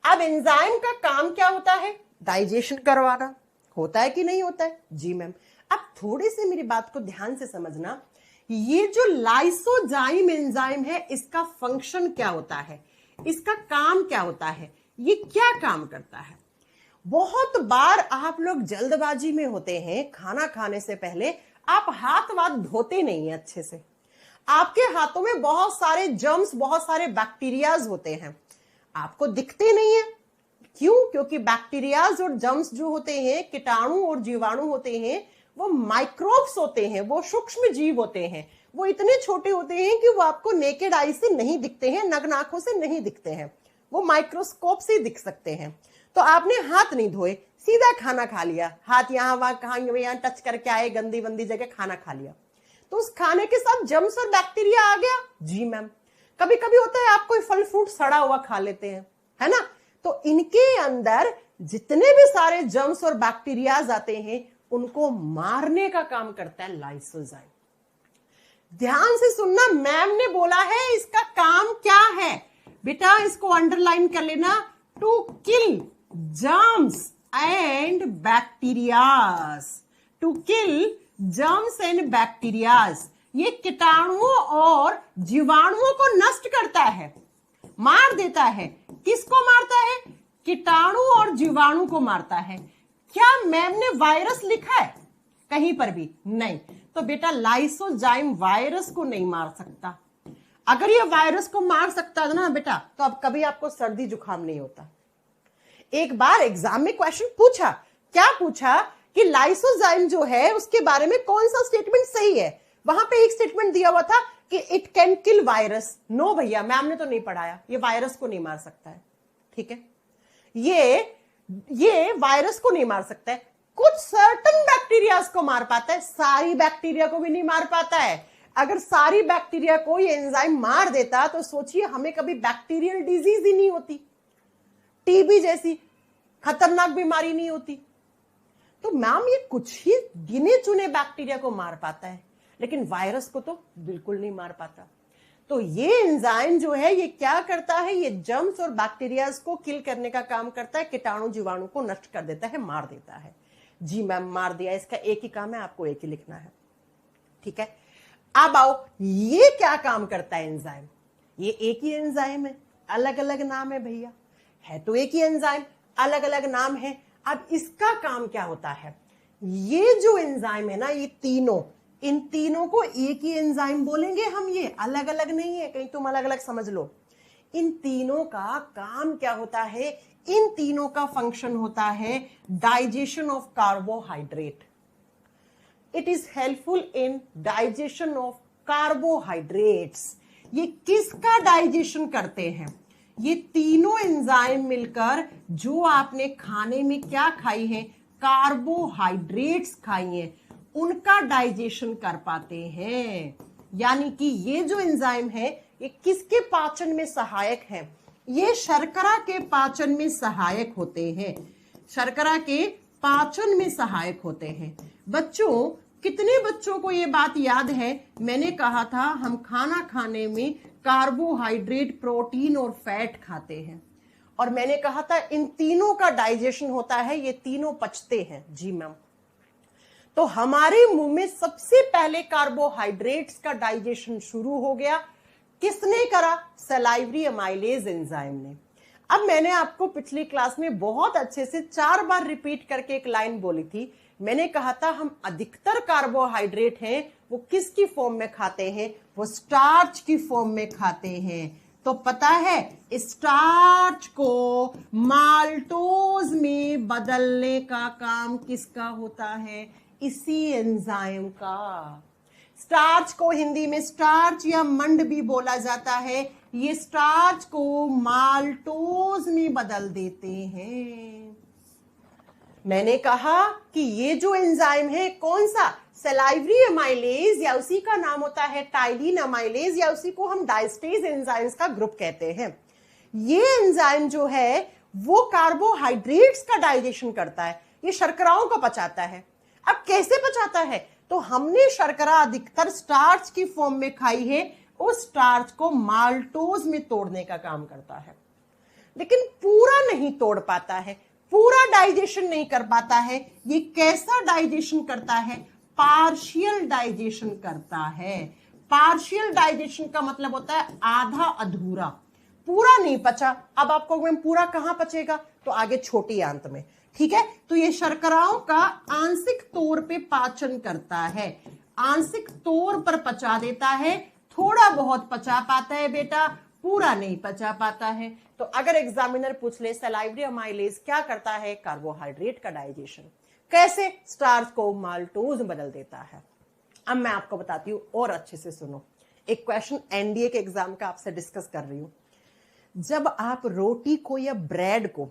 अब एंजाइम का काम क्या होता है? डाइजेशन करवाना। होता है कि नहीं होता है? जी मैम। अब थोड़ी सी मेरी बात को ध्यान से समझना, ये जो लाइसोजाइम एंजाइम है इसका फंक्शन क्या होता है, इसका काम क्या होता है, ये क्या काम करता है? बहुत बार आप लोग जल्दबाजी में होते हैं, खाना खाने से पहले आप हाथ वाथ धोते नहीं है अच्छे से। आपके हाथों में बहुत सारे जर्म्स, बहुत सारे बैक्टीरियाज होते हैं, आपको दिखते नहीं है। क्यों? क्योंकि बैक्टीरियाज और जर्म्स जो होते हैं, कीटाणु और जीवाणु होते हैं, वो माइक्रोब्स होते हैं, वो सूक्ष्म जीव होते हैं। वो इतने छोटे होते हैं कि वो आपको नेकेड आई से नहीं दिखते हैं, नग्न आंखों से नहीं दिखते हैं, वो माइक्रोस्कोप से दिख सकते हैं। तो आपने हाथ नहीं धोए, सीधा खाना खा लिया, हाथ यहाँ वहां कहाँ यहाँ टच करके आए, गंदी वंदी जगह खाना खा लिया, तो उस खाने के साथ जर्म्स और बैक्टीरिया आ गया। जी मैम। कभी कभी होता है आप कोई फल फ्रूट सड़ा हुआ खा लेते हैं, है ना, तो इनके अंदर जितने भी सारे जर्म्स और बैक्टीरियाज आते हैं उनको मारने का काम करता है लाइसोजाइम। ध्यान से सुनना, मैम ने बोला है इसका काम क्या है बेटा, इसको अंडरलाइन कर लेना, to kill germs and bacterias, to kill germs and bacterias। ये कीटाणुओं और जीवाणुओं को नष्ट करता है, मार देता है। किसको मारता है? कीटाणु और जीवाणु को मारता है। क्या मैम ने वायरस लिखा है कहीं पर भी? नहीं। तो बेटा लाइसोजाइम वायरस को नहीं मार सकता। अगर ये वायरस को मार सकता था ना बेटा, तो अब कभी आपको सर्दी जुकाम नहीं होता। एक बार एग्जाम में क्वेश्चन पूछा, क्या पूछा कि लाइसोजाइम जो है उसके बारे में कौन सा स्टेटमेंट सही है। वहां पे एक स्टेटमेंट दिया हुआ था कि it can kill virus. No भैया, मैम ने तो नहीं पढ़ाया, ये वायरस को नहीं मार सकता है। ठीक है, ये वायरस को नहीं मार सकता है, कुछ सर्टन बैक्टीरिया को मार पाता है, सारी बैक्टीरिया को भी नहीं मार पाता है। अगर सारी बैक्टीरिया को ये एंजाइम मार देता तो सोचिए हमें कभी बैक्टीरियल डिजीज ही नहीं होती, टीबी जैसी खतरनाक बीमारी नहीं होती। तो मैम ये कुछ ही गिने चुने बैक्टीरिया को मार पाता है, लेकिन वायरस को तो बिल्कुल नहीं मार पाता। तो ये एंजाइम जो है ये क्या करता है, ये जर्म्स और बैक्टीरियाज को किल करने का काम करता है, कीटाणु जीवाणु को नष्ट कर देता है, मार देता है। जी मैम, मार दिया, इसका एक ही काम है, आपको एक ही लिखना है। ठीक है, अब आओ, ये क्या काम करता है एंजाइम? ये एक ही एंजाइम है, अलग अलग नाम है भैया, है तो एक ही एंजाइम, अलग अलग नाम है। अब इसका काम क्या होता है? ये जो एंजाइम है ना, ये तीनों, इन तीनों को एक ही एंजाइम बोलेंगे हम, ये अलग अलग नहीं है, कहीं तुम अलग अलग समझ लो। इन तीनों का काम क्या होता है? इन तीनों का फंक्शन होता है digestion of carbohydrate. It is helpful in digestion of carbohydrates. ये किसका डाइजेशन करते हैं? ये तीनों एंजाइम मिलकर जो आपने खाने में क्या खाई है, कार्बोहाइड्रेट्स खाई हैं, उनका डाइजेशन कर पाते हैं। यानी कि ये जो एंजाइम है ये किसके पाचन में सहायक है? ये शर्करा के पाचन में सहायक होते हैं। शर्करा के पाचन में सहायक होते हैं। बच्चों, कितने बच्चों को ये बात याद है, मैंने कहा था हम खाना खाने में कार्बोहाइड्रेट, प्रोटीन और फैट खाते हैं, और मैंने कहा था इन तीनों का डाइजेशन होता है, ये तीनों पचते हैं। जी मैम। तो हमारे मुंह में सबसे पहले कार्बोहाइड्रेट्स का डाइजेशन शुरू हो गया। किसने करा? सलाइवरी अमाइलेज एंजाइम ने। अब मैंने आपको पिछली क्लास में बहुत अच्छे से 4 बार रिपीट करके एक लाइन बोली थी। मैंने कहा था हम अधिकतर कार्बोहाइड्रेट हैं वो किसकी फॉर्म में खाते हैं? वो स्टार्च की फॉर्म में खाते हैं। तो पता है स्टार्च को माल्टोज में बदलने का काम किसका होता है? इसी एंजाइम का। स्टार्च को हिंदी में स्टार्च या मंड भी बोला जाता है। ये स्टार्च को माल्टोज में बदल देते हैं। मैंने कहा कि ये जो एंजाइम है कौन सा? सलाइवरी अमाइलेज, या उसी का नाम होता है टाइलिन अमाइलेज, या उसी को हम डायस्टेज एंजाइम्स का ग्रुप कहते हैं। ये एंजाइम जो है वो कार्बोहाइड्रेट्स का डाइजेशन करता है, ये शर्कराओं को पचाता है। अब कैसे पचाता है? तो हमने शर्करा अधिकतर स्टार्च की फॉर्म में खाई है, उस स्टार्च को माल्टोज में तोड़ने का काम करता है, लेकिन पूरा नहीं तोड़ पाता है, पूरा डाइजेशन नहीं कर पाता है। ये कैसा डाइजेशन करता है? पार्शियल डाइजेशन करता है। पार्शियल डाइजेशन का मतलब होता है आधा अधूरा, पूरा नहीं पचा। अब आपको मैम पूरा कहां पचेगा? तो आगे छोटी आंत में, ठीक है। तो ये शर्कराओं का आंशिक तौर पे पाचन करता है, आंशिक तौर पर पचा देता है, थोड़ा बहुत पचा पाता है बेटा, पूरा नहीं पचा पाता है। तो अगर एग्जामिनर पूछ ले सलाइवरी अमाइलेज क्या करता है? कार्बोहाइड्रेट का डाइजेशन। कैसे? स्टार्च को माल्टोज में बदल देता है। अब मैं आपको बताती हूं और अच्छे से सुनो। एक क्वेश्चन एनडीए के एग्जाम का आपसे डिस्कस कर रही हूं। जब आप रोटी को या ब्रेड को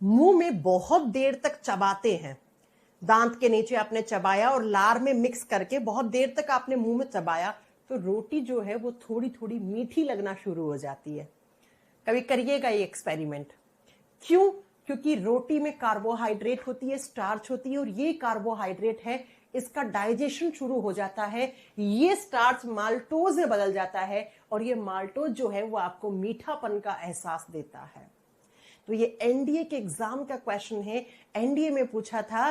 मुंह में बहुत देर तक चबाते हैं, दांत के नीचे आपने चबाया और लार में मिक्स करके बहुत देर तक आपने मुंह में चबाया, तो रोटी जो है वो थोड़ी थोड़ी मीठी लगना शुरू हो जाती है। कभी करिएगा ये एक्सपेरिमेंट। क्यों? क्योंकि रोटी में कार्बोहाइड्रेट होती है, स्टार्च होती है, और ये कार्बोहाइड्रेट है, इसका डाइजेशन शुरू हो जाता है, ये स्टार्च माल्टोज में बदल जाता है, और ये माल्टोज जो है वो आपको मीठापन का एहसास देता है। तो ये एनडीए के एग्जाम का क्वेश्चन है। एनडीए में पूछा था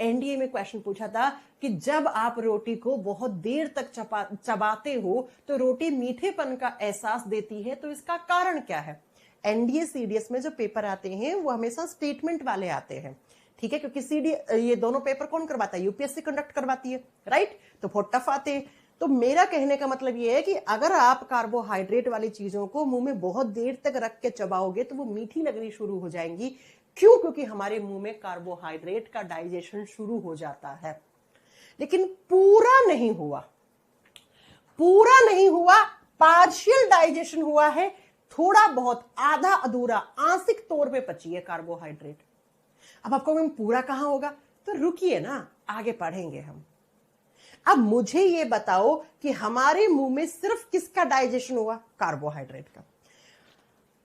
एनडीए में क्वेश्चन पूछा था कि जब आप रोटी को बहुत देर तक चबाते हो तो रोटी मीठेपन का एहसास देती है, तो इसका कारण क्या है? एनडीए सीडीएस में जो पेपर आते हैं वो हमेशा स्टेटमेंट वाले आते हैं, ठीक है, क्योंकि ये दोनों पेपर कौन करवाता है? यूपीएससी कंडक्ट करवाती है, राइट। तो बहुत टफ आते हैं। तो मेरा कहने का मतलब ये है कि अगर आप कार्बोहाइड्रेट वाली चीजों को मुंह में बहुत देर तक रख के चबाओगे तो वो मीठी लगनी शुरू हो जाएंगी। क्यों? क्योंकि हमारे मुंह में कार्बोहाइड्रेट का डाइजेशन शुरू हो जाता है, लेकिन पूरा नहीं हुआ, पूरा नहीं हुआ, पार्शियल डाइजेशन हुआ है, थोड़ा बहुत, आधा अधूरा, आंशिक तौर पे पची है कार्बोहाइड्रेट। अब आपको मैम पूरा कहां होगा? तो रुकिए ना, आगे पढ़ेंगे हम। अब मुझे ये बताओ कि हमारे मुंह में सिर्फ किसका डाइजेशन हुआ? कार्बोहाइड्रेट का।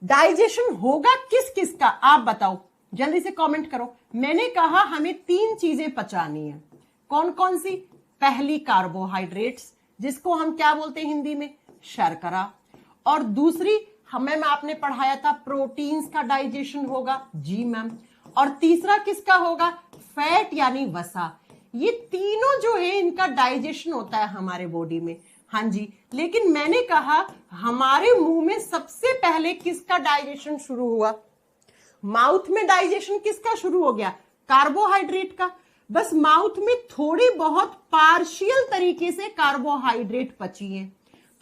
डाइजेशन होगा किस किस का? आप बताओ, जल्दी से कमेंट करो। मैंने कहा हमें 3 चीजें पचानी है। कौन कौन सी? पहली कार्बोहाइड्रेट्स, जिसको हम क्या बोलते हैं हिंदी में? शर्करा। और दूसरी हमें आपने पढ़ाया था प्रोटीन्स का डाइजेशन होगा। जी मैम। और तीसरा किसका होगा? फैट यानी वसा। ये तीनों जो है इनका डाइजेशन होता है हमारे बॉडी में। हाँ जी, लेकिन मैंने कहा हमारे मुंह में सबसे पहले किसका डाइजेशन शुरू हुआ? माउथ में डाइजेशन किसका शुरू हो गया? कार्बोहाइड्रेट का। बस माउथ में थोड़ी बहुत पार्शियल तरीके से कार्बोहाइड्रेट पची है।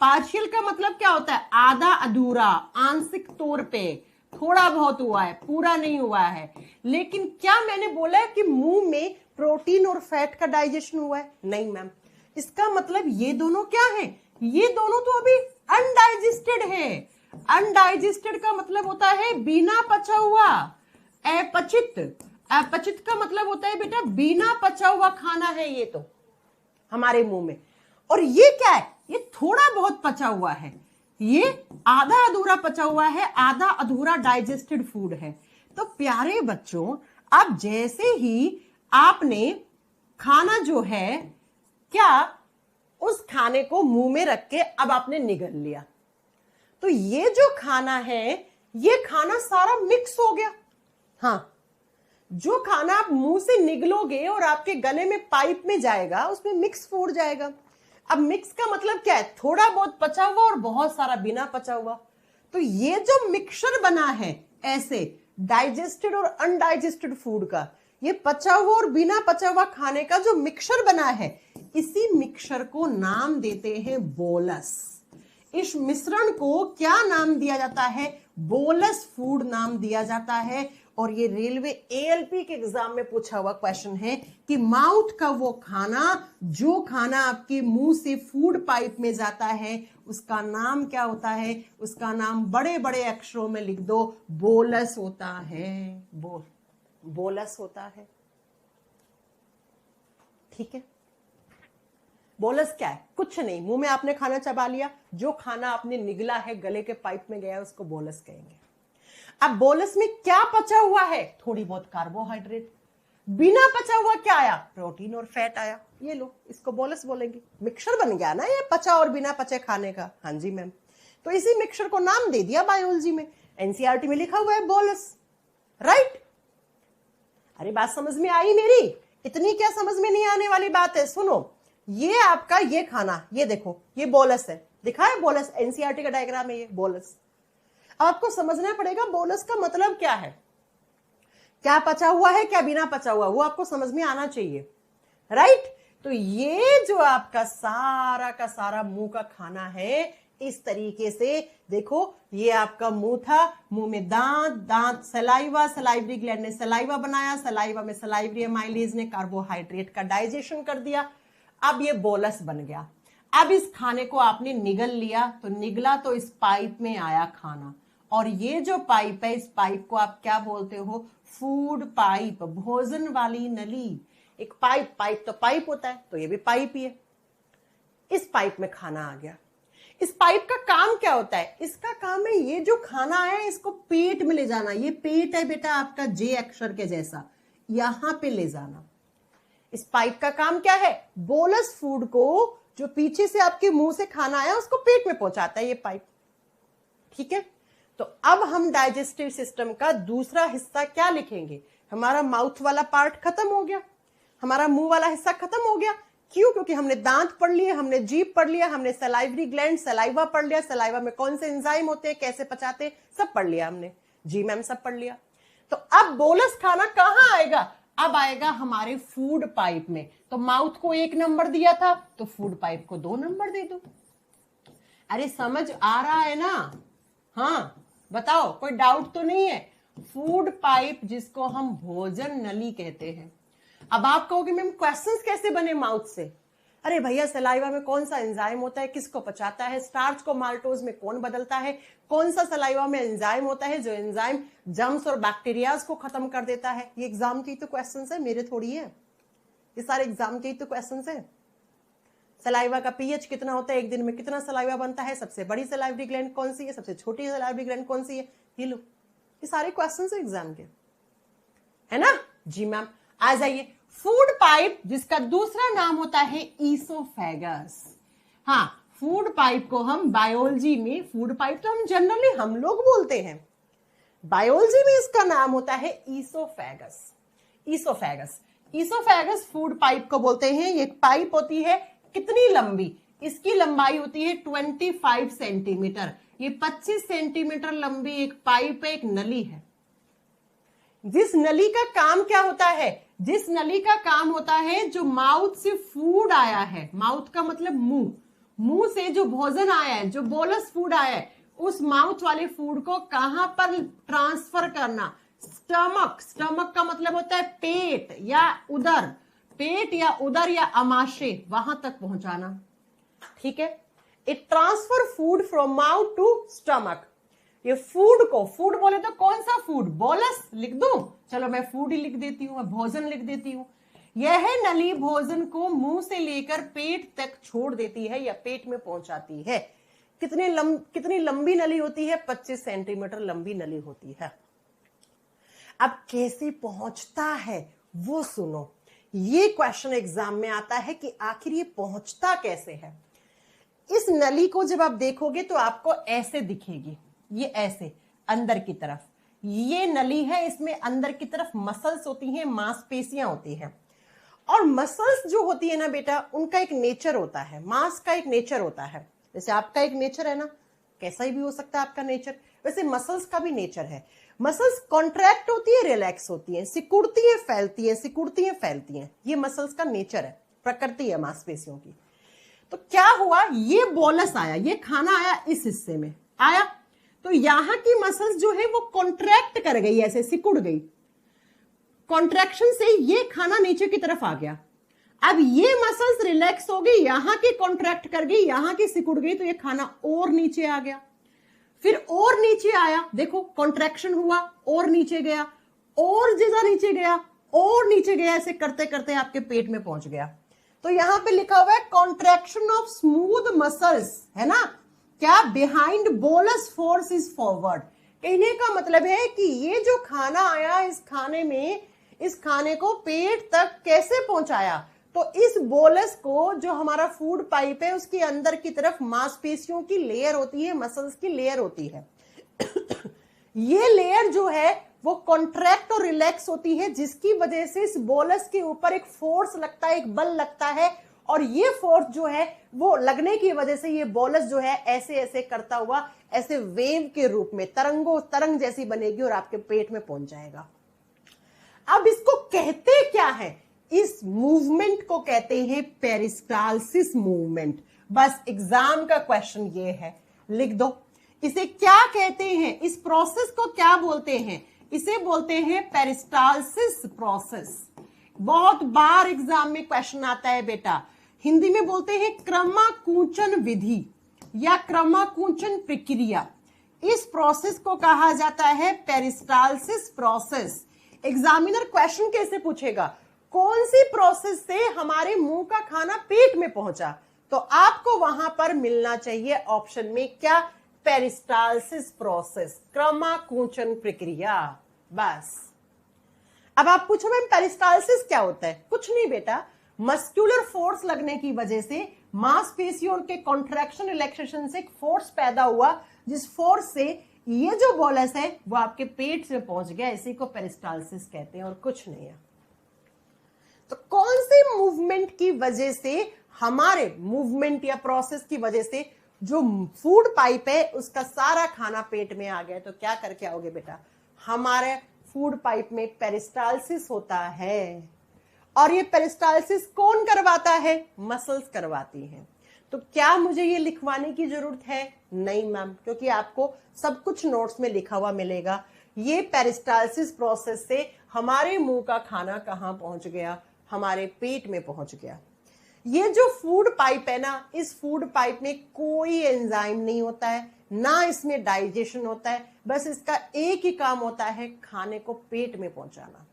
पार्शियल का मतलब क्या होता है? आधा अधूरा, आंशिक तौर पे, थोड़ा बहुत हुआ है, पूरा नहीं हुआ है। लेकिन क्या मैंने बोला है कि मुंह में प्रोटीन और फैट का डाइजेशन हुआ है? नहीं मैम। इसका मतलब ये दोनों क्या है? ये दोनों तो अभी अनडाइजेस्टेड है। अनडाइजेस्टेड का मतलब होता है बिना पचा हुआ, अपचित। अपचित का मतलब होता है बेटा बिना पचा हुआ खाना है ये तो हमारे मुंह में। और ये क्या है? ये थोड़ा बहुत पचा हुआ है, ये आधा अधूरा पचा हुआ है, आधा अधूरा डाइजेस्टेड फूड है। तो प्यारे बच्चों, अब जैसे ही आपने खाना जो है क्या उस खाने को मुंह में रख के अब आपने निगल लिया, तो ये जो खाना है ये खाना सारा मिक्स हो गया। हाँ, जो खाना आप मुंह से निगलोगे और आपके गले में पाइप में जाएगा उसमें मिक्स फूड जाएगा। अब मिक्स का मतलब क्या है? थोड़ा बहुत पचा हुआ और बहुत सारा बिना पचा हुआ। तो ये जो मिक्सचर बना है ऐसे डाइजेस्टेड और अनडाइजेस्टेड फूड का, ये पचा हुआ और बिना पचा हुआ खाने का जो मिक्सचर बना है, इसी मिक्सचर को नाम देते हैं बोलस। इस मिश्रण को क्या नाम दिया जाता है? बोलस फूड नाम दिया जाता है। और ये रेलवे एएलपी के एग्जाम में पूछा हुआ क्वेश्चन है कि माउथ का वो खाना, जो खाना आपके मुंह से फूड पाइप में जाता है, उसका नाम क्या होता है? उसका नाम बड़े बड़े अक्षरों में लिख दो, बोलस होता है। बोलस होता है। ठीक है, बोलस क्या है? कुछ नहीं, मुंह में आपने खाना चबा लिया, जो खाना आपने निगला है गले के पाइप में गया उसको बोलस कहेंगे। अब बोलस में क्या पचा हुआ है? थोड़ी बहुत कार्बोहाइड्रेट। बिना पचा हुआ क्या आया? प्रोटीन और फैट आया। ये लो, इसको बोलस बोलेंगे। मिक्सचर बन गया ना ये पचा और बिना पचे खाने का। हाँ जी मैम, तो इसी मिक्सचर को नाम दे दिया बायोलॉजी में, एनसीईआरटी में लिखा हुआ है बोलस, राइट? अरे बात समझ में आई मेरी? इतनी क्या समझ में नहीं आने वाली बात है? सुनो, ये आपका ये खाना, ये देखो, ये बोलस है, दिखा है बोलस, एनसीईआरटी का डायग्राम है ये बोलस। आपको समझना पड़ेगा बोलस का मतलब क्या है, क्या पचा हुआ है क्या बिना पचा हुआ, वो आपको समझ में आना चाहिए, राइट? तो ये जो आपका सारा का सारा मुंह का खाना है, इस तरीके से देखो, ये आपका मुंह था, मुंह में दांत, दांत सलाइवा, सलाइवरी ग्लैंड ने सलाइवा बनाया, सलाइवा में सलाइवरी एमाइलेज ने कार्बोहाइड्रेट का डाइजेशन कर दिया, अब ये बोलस बन गया। अब इस खाने को आपने निगल लिया, तो निगला तो इस पाइप में आया खाना, और ये जो पाइप है, इस पाइप को आप क्या बोलते हो? फूड पाइप, भोजन वाली नली। एक पाइप, पाइप तो पाइप होता है, तो ये भी पाइप ही है। इस पाइप में खाना आ गया। इस पाइप का काम क्या होता है? इसका काम है ये जो खाना है इसको पेट में ले जाना। ये पेट है बेटा आपका जे अक्षर के जैसा, यहां पे ले जाना। इस पाइप का काम क्या है? बोलस फूड को जो पीछे से आपके मुंह से खाना आया उसको पेट में पहुंचाता है ये पाइप। ठीक है, तो अब हम डाइजेस्टिव सिस्टम का दूसरा हिस्सा क्या लिखेंगे? हमारा माउथ वाला पार्ट खत्म हो गया, हमारा मुंह वाला हिस्सा खत्म हो गया। क्यों? क्योंकि हमने दांत पढ़ लिए, हमने जीभ पढ़ लिया, हमने सलाइवरी ग्लैंड, सलाइवा पढ़ लिया, सलाइवा में कौन से एंजाइम होते हैं, कैसे पचाते, सब पढ़ लिया हमने। जी मैम, सब पढ़ लिया। तो अब बोलस खाना कहां आएगा? अब आएगा हमारे फूड पाइप में। तो माउथ को 1 नंबर दिया था, तो फूड पाइप को 2 नंबर दे दो। अरे समझ आ रहा है ना? हाँ बताओ, कोई डाउट तो नहीं है? फूड पाइप जिसको हम भोजन नली कहते हैं। अब आप कहोगे मैम क्वेश्चंस कैसे बने माउथ से? अरे भैया, सलाइवा में कौन सा एंजाइम होता है, किसको पचाता है, स्टार्च को माल्टोज में कौन बदलता है, कौन सा सलाइवा में एंजाइम होता है जो एंजाइम जर्म्स और बैक्टीरियाज को खत्म कर देता है? ये एग्जाम के तो क्वेश्चंस है, मेरे थोड़ी है। ये सारे एग्जाम के तो क्वेश्चंस है। सलाइवा का पीएच कितना होता है, एक दिन में कितना सलाइवा बनता है, सबसे बड़ी सलाइवरी ग्लैंड कौन सी है, सबसे छोटी सलाइवरी ग्लैंड कौन सी है, ये लो, ये सारे क्वेश्चंस है एग्जाम के, है ना? जी मैम, आ जाइए। फूड पाइप जिसका दूसरा नाम होता है ईसोफेगस। हाँ, फूड पाइप को हम बायोलॉजी में, फूड पाइप तो हम जनरली हम लोग बोलते हैं, बायोलॉजी में इसका नाम होता है oesophagus. Oesophagus, oesophagus food pipe को बोलते हैं। ये पाइप होती है कितनी लंबी? इसकी लंबाई होती है 25 सेंटीमीटर। ये 25 सेंटीमीटर लंबी एक पाइप है, एक नली है। जिस नली का काम क्या होता है? जिस नली का काम होता है जो माउथ से फूड आया है, माउथ का मतलब मुंह, मुंह से जो भोजन आया है, जो बोलस फूड आया है, उस माउथ वाले फूड को कहां पर ट्रांसफर करना? स्टमक। स्टमक का मतलब होता है पेट या उदर, पेट या उदर या अमाशय, वहां तक पहुंचाना। ठीक है, it transfer food from mouth to stomach. ये फूड को, फूड बोले तो कौन सा फूड? बोलस लिख दूं? चलो मैं फूड ही लिख देती हूं, मैं भोजन लिख देती हूं। यह नली भोजन को मुंह से लेकर पेट तक छोड़ देती है या पेट में पहुंचाती है। कितनी लंबी नली होती है? 25 सेंटीमीटर लंबी नली होती है। अब कैसे पहुंचता है वो सुनो। ये क्वेश्चन एग्जाम में आता है कि आखिर ये पहुंचता कैसे है। इस नली को जब आप देखोगे तो आपको ऐसे दिखेगी, ये ऐसे अंदर की तरफ ये नली है, इसमें अंदर की तरफ मसल्स होती हैं, मांसपेशियां होती हैं। और मसल्स जो होती है ना बेटा, उनका एक नेचर होता है, मांस का एक नेचर होता है। जैसे आपका एक नेचर है ना, कैसा ही भी हो सकता है आपका नेचर, वैसे मसल्स का भी नेचर है। मसल्स कॉन्ट्रैक्ट होती है, रिलैक्स होती है, सिकुड़ती है, फैलती है, सिकुड़ती है, फैलती है। ये मसल्स का नेचर है, प्रकृति है मांसपेशियों की। तो क्या हुआ, ये बोलस आया, ये खाना आया इस हिस्से में आया, तो यहां की मसल्स जो है वो कॉन्ट्रैक्ट कर गई, ऐसे सिकुड़ गई। कॉन्ट्रैक्शन से ये खाना नीचे की तरफ आ गया। अब ये मसल्स रिलैक्स हो गई, यहां की कॉन्ट्रैक्ट कर गई, यहां की सिकुड़ गई, तो ये खाना और नीचे आ गया। फिर और नीचे आया, देखो कॉन्ट्रैक्शन हुआ और नीचे गया, और ज्यादा नीचे गया, और नीचे गया, ऐसे करते करते आपके पेट में पहुंच गया। तो यहां पे लिखा हुआ है कॉन्ट्रैक्शन ऑफ स्मूथ मसल्स, है ना, क्या behind bolus force is forward. कहने का मतलब है कि ये जो खाना आया, इस खाने में, इस खाने को पेट तक कैसे पहुंचाया, तो इस बोलस को, जो हमारा फूड पाइप है, उसके अंदर की तरफ मांसपेशियों की लेयर होती है, मसल्स की लेयर होती है। ये लेयर जो है वो कॉन्ट्रैक्ट और रिलैक्स होती है, जिसकी वजह से इस बोलस के ऊपर एक फोर्स लगता है, एक बल लगता है, और ये फोर्स जो है वो लगने की वजह से ये बोलस जो है ऐसे ऐसे करता हुआ, ऐसे वेव के रूप में तरंग जैसी बनेगी और आपके पेट में पहुंच जाएगा। अब इसको कहते क्या है, इस मूवमेंट को कहते हैं पेरिस्टालसिस मूवमेंट। बस एग्जाम का क्वेश्चन ये है, लिख दो इसे क्या कहते हैं, इस प्रोसेस को क्या बोलते हैं, इसे बोलते हैं पेरिस्टालसिस प्रोसेस। बहुत बार एग्जाम में क्वेश्चन आता है बेटा, हिंदी में बोलते हैं क्रमाकुंचन विधि या क्रमाकुंचन प्रक्रिया। इस प्रोसेस को कहा जाता है पेरिस्टालसिस प्रोसेस। एग्जामिनर क्वेश्चन कैसे पूछेगा, कौन सी प्रोसेस से हमारे मुंह का खाना पेट में पहुंचा, तो आपको वहां पर मिलना चाहिए ऑप्शन में क्या, पेरिस्टालसिस प्रोसेस, क्रमाकुंचन प्रक्रिया। बस। अब आप पूछो मैम पेरिस्टालसिस क्या होता है, कुछ नहीं बेटा, मस्कुलर फोर्स लगने की वजह से मांसपेशियों के कॉन्ट्रैक्शन रिलैक्सेशन से एक फोर्स पैदा हुआ, जिस फोर्स से ये जो बोलस है वो आपके पेट से पहुंच गया, इसी को पेरिस्टालसिस कहते हैं और कुछ नहीं है। तो कौन सी मूवमेंट की वजह से, हमारे मूवमेंट या प्रोसेस की वजह से जो फूड पाइप है उसका सारा खाना पेट में आ गया, तो क्या करके आओगे बेटा, हमारे फूड पाइप में पेरिस्टालसिस होता है। और ये पेरिस्टालसिस कौन करवाता है, मसल्स करवाती हैं। तो क्या मुझे ये लिखवाने की जरूरत है, नहीं मैम, क्योंकि आपको सब कुछ नोट्स में लिखा हुआ मिलेगा। ये पेरिस्टालसिस प्रोसेस से हमारे मुंह का खाना कहां पहुंच गया, हमारे पेट में पहुंच गया। ये जो फूड पाइप है ना, इस फूड पाइप में कोई एंजाइम नहीं होता है, ना इसमें डाइजेशन होता है, बस इसका एक ही काम होता है, खाने को पेट में पहुंचाना।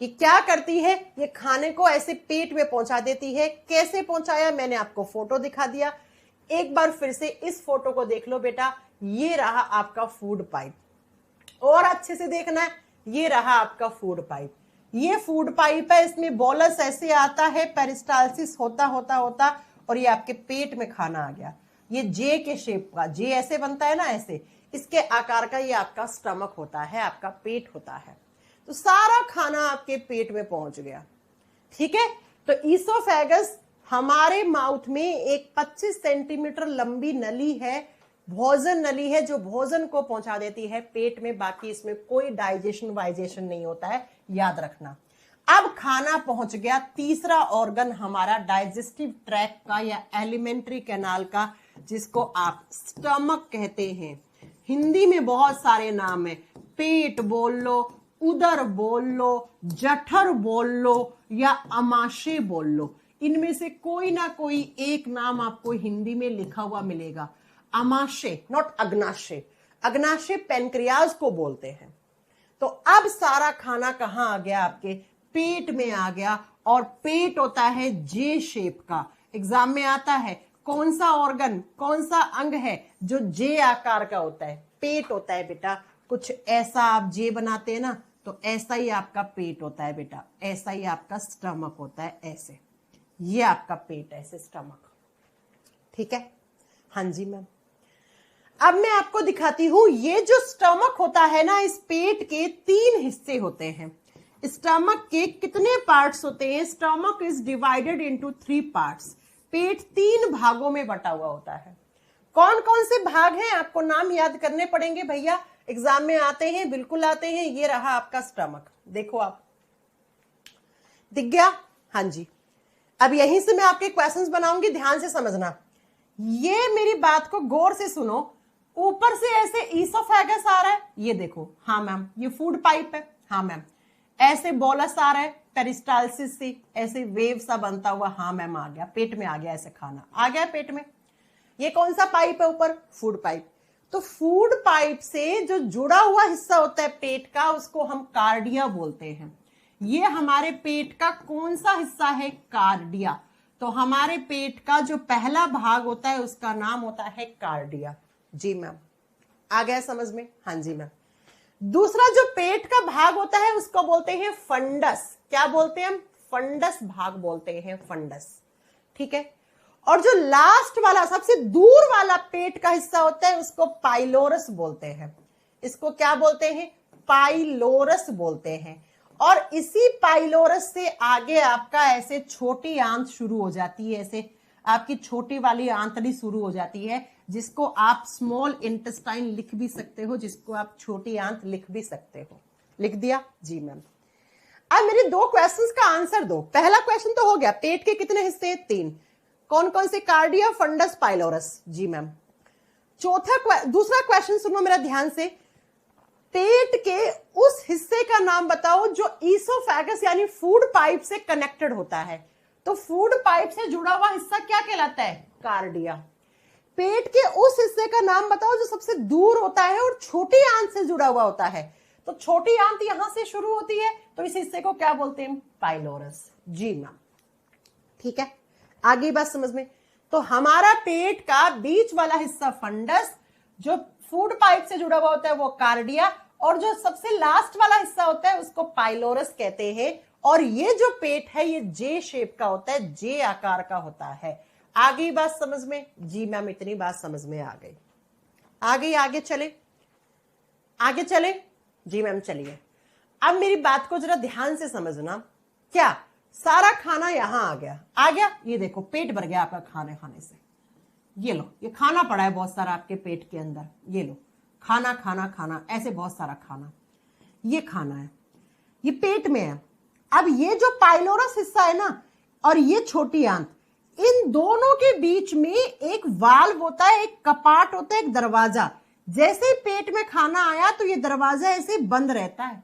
ये क्या करती है, ये खाने को ऐसे पेट में पहुंचा देती है। कैसे पहुंचाया, मैंने आपको फोटो दिखा दिया, एक बार फिर से इस फोटो को देख लो बेटा। ये रहा आपका फूड पाइप, और अच्छे से देखना है, ये रहा आपका फूड पाइप। ये फूड पाइप है, इसमें बोलस ऐसे आता है, पेरिस्टालसिस होता होता होता और ये आपके पेट में खाना आ गया। ये जे के शेप का, जे ऐसे बनता है ना, ऐसे इसके आकार का ये आपका स्टमक होता है, आपका पेट होता है। तो सारा खाना आपके पेट में पहुंच गया, ठीक है। तो ईसोफेगस हमारे माउथ में एक 25 सेंटीमीटर लंबी नली है, भोजन नली है, जो भोजन को पहुंचा देती है पेट में। बाकी इसमें कोई डाइजेशन वाइजेशन नहीं होता है, याद रखना। अब खाना पहुंच गया, तीसरा ऑर्गन हमारा डाइजेस्टिव ट्रैक्ट का या एलिमेंट्री कैनाल का, जिसको आप स्टमक कहते हैं। हिंदी में बहुत सारे नाम है, पेट बोल लो, उदर बोल लो, जठर बोल लो या अमाशय बोल लो, इनमें से कोई ना कोई एक नाम आपको हिंदी में लिखा हुआ मिलेगा। अमाशय, नॉट अग्नाशय, अग्नाशय पेनक्रियाज को बोलते हैं। तो अब सारा खाना कहां आ गया, आपके पेट में आ गया, और पेट होता है जे शेप का। एग्जाम में आता है कौन सा ऑर्गन, कौन सा अंग है जो जे आकार का होता है, पेट होता है बेटा। कुछ ऐसा आप जे बनाते हैं ना, तो ऐसा ही आपका पेट होता है बेटा, ऐसा ही आपका स्टमक होता है, ऐसे। ये आपका पेट है, ऐसे स्टमक। ठीक है, हाँ जी मैम। अब मैं आपको दिखाती हूं, ये जो स्टमक होता है ना, इस पेट के 3 हिस्से होते हैं। स्टमक के कितने पार्ट्स होते हैं? Stomach is divided into 3 parts. पेट 3 भागों में बटा हुआ होता है। कौन कौन से भाग हैं? आपको नाम याद करने पड़ेंगे भैया, एग्जाम में आते हैं, बिल्कुल आते हैं। ये रहा आपका स्टमक, देखो आप, दिख गया? हाँ जी। अब यहीं से मैं आपके क्वेश्चंस बनाऊंगी, ध्यान से समझना। ये मेरी बात को गौर से सुनो। ऊपर से ऐसे ईसोफेगस आ रहा है, ये देखो, हाँ मैम, ये फूड पाइप है, हाँ मैम। ऐसे बोलस आ रहा है पेरिस्टालसिस से, ऐसे वेव सा बनता हुआ, हाँ मैम, आ गया पेट में, आ गया ऐसे खाना आ गया पेट में। ये कौन सा पाइप है ऊपर? Food pipe. तो फूड पाइप से जो जुड़ा हुआ हिस्सा होता है पेट का, उसको हम कार्डिया बोलते हैं। ये हमारे पेट का कौन सा हिस्सा है? कार्डिया। तो हमारे पेट का जो पहला भाग होता है उसका नाम होता है कार्डिया। जी मैम, आ गया समझ में? हाँ जी मैम। दूसरा जो पेट का भाग होता है उसको बोलते हैं फंडस। क्या बोलते हैं हम? फंडस भाग बोलते हैं, फंडस। ठीक है। और जो लास्ट वाला, सबसे दूर वाला पेट का हिस्सा होता है उसको पाइलोरस बोलते हैं। इसको क्या बोलते हैं? पाइलोरस बोलते हैं। और इसी पाइलोरस से आगे आपका ऐसे छोटी आंत शुरू हो जाती है, ऐसे आपकी छोटी वाली आंतड़ी शुरू हो जाती है, जिसको आप स्मॉल इंटेस्टाइन लिख भी सकते हो, जिसको आप छोटी आंत लिख भी सकते हो। लिख दिया? जी मैम। अब मेरे 2 क्वेश्चंस का आंसर दो। पहला क्वेश्चन तो हो गया, पेट के कितने हिस्से? 3। कौन कौन से? Cardia, fundus, pylorus. जी मैम। दूसरा क्वेश्चन सुनो मेरा ध्यान से। पेट के उस हिस्से का नाम बताओ जो ईसोफेगस यानी फूड पाइप से कनेक्टेड होता है। तो फूड पाइप से जुड़ा हुआ हिस्सा क्या कहलाता है? कार्डिया। पेट के उस हिस्से का नाम बताओ जो सबसे दूर होता है और छोटी आंत से जुड़ा हुआ होता है। तो छोटी आंत यहां से शुरू होती है, तो इस हिस्से को क्या बोलते हैं? पाइलोरस। जी मैम। ठीक है, आगे बात समझ में। तो हमारा पेट का बीच वाला हिस्सा फंडस, जो फूड पाइप से जुड़ा हुआ होता है वो कार्डिया, और जो सबसे लास्ट वाला हिस्सा होता है उसको पाइलोरस कहते हैं। और ये जो पेट है ये जे शेप का होता है, जे आकार का होता है। आगे बात समझ में? जी मैम, इतनी बात समझ में आ गई। आगे चले, आगे चले। जी मैम, चलिए। अब मेरी बात को जरा ध्यान से समझना। क्या सारा खाना यहां आ गया? आ गया। ये देखो, पेट भर गया आपका खाने खाने से। ये लो, ये खाना पड़ा है बहुत सारा आपके पेट के अंदर। ये लो, खाना खाना खाना, ऐसे बहुत सारा खाना, ये खाना है, ये पेट में है। अब ये जो पाइलोरस हिस्सा है ना, और ये छोटी आंत, इन दोनों के बीच में एक वाल्व होता है, एक कपाट होता है, एक दरवाजा। जैसे पेट में खाना आया तो ये दरवाजा ऐसे बंद रहता है।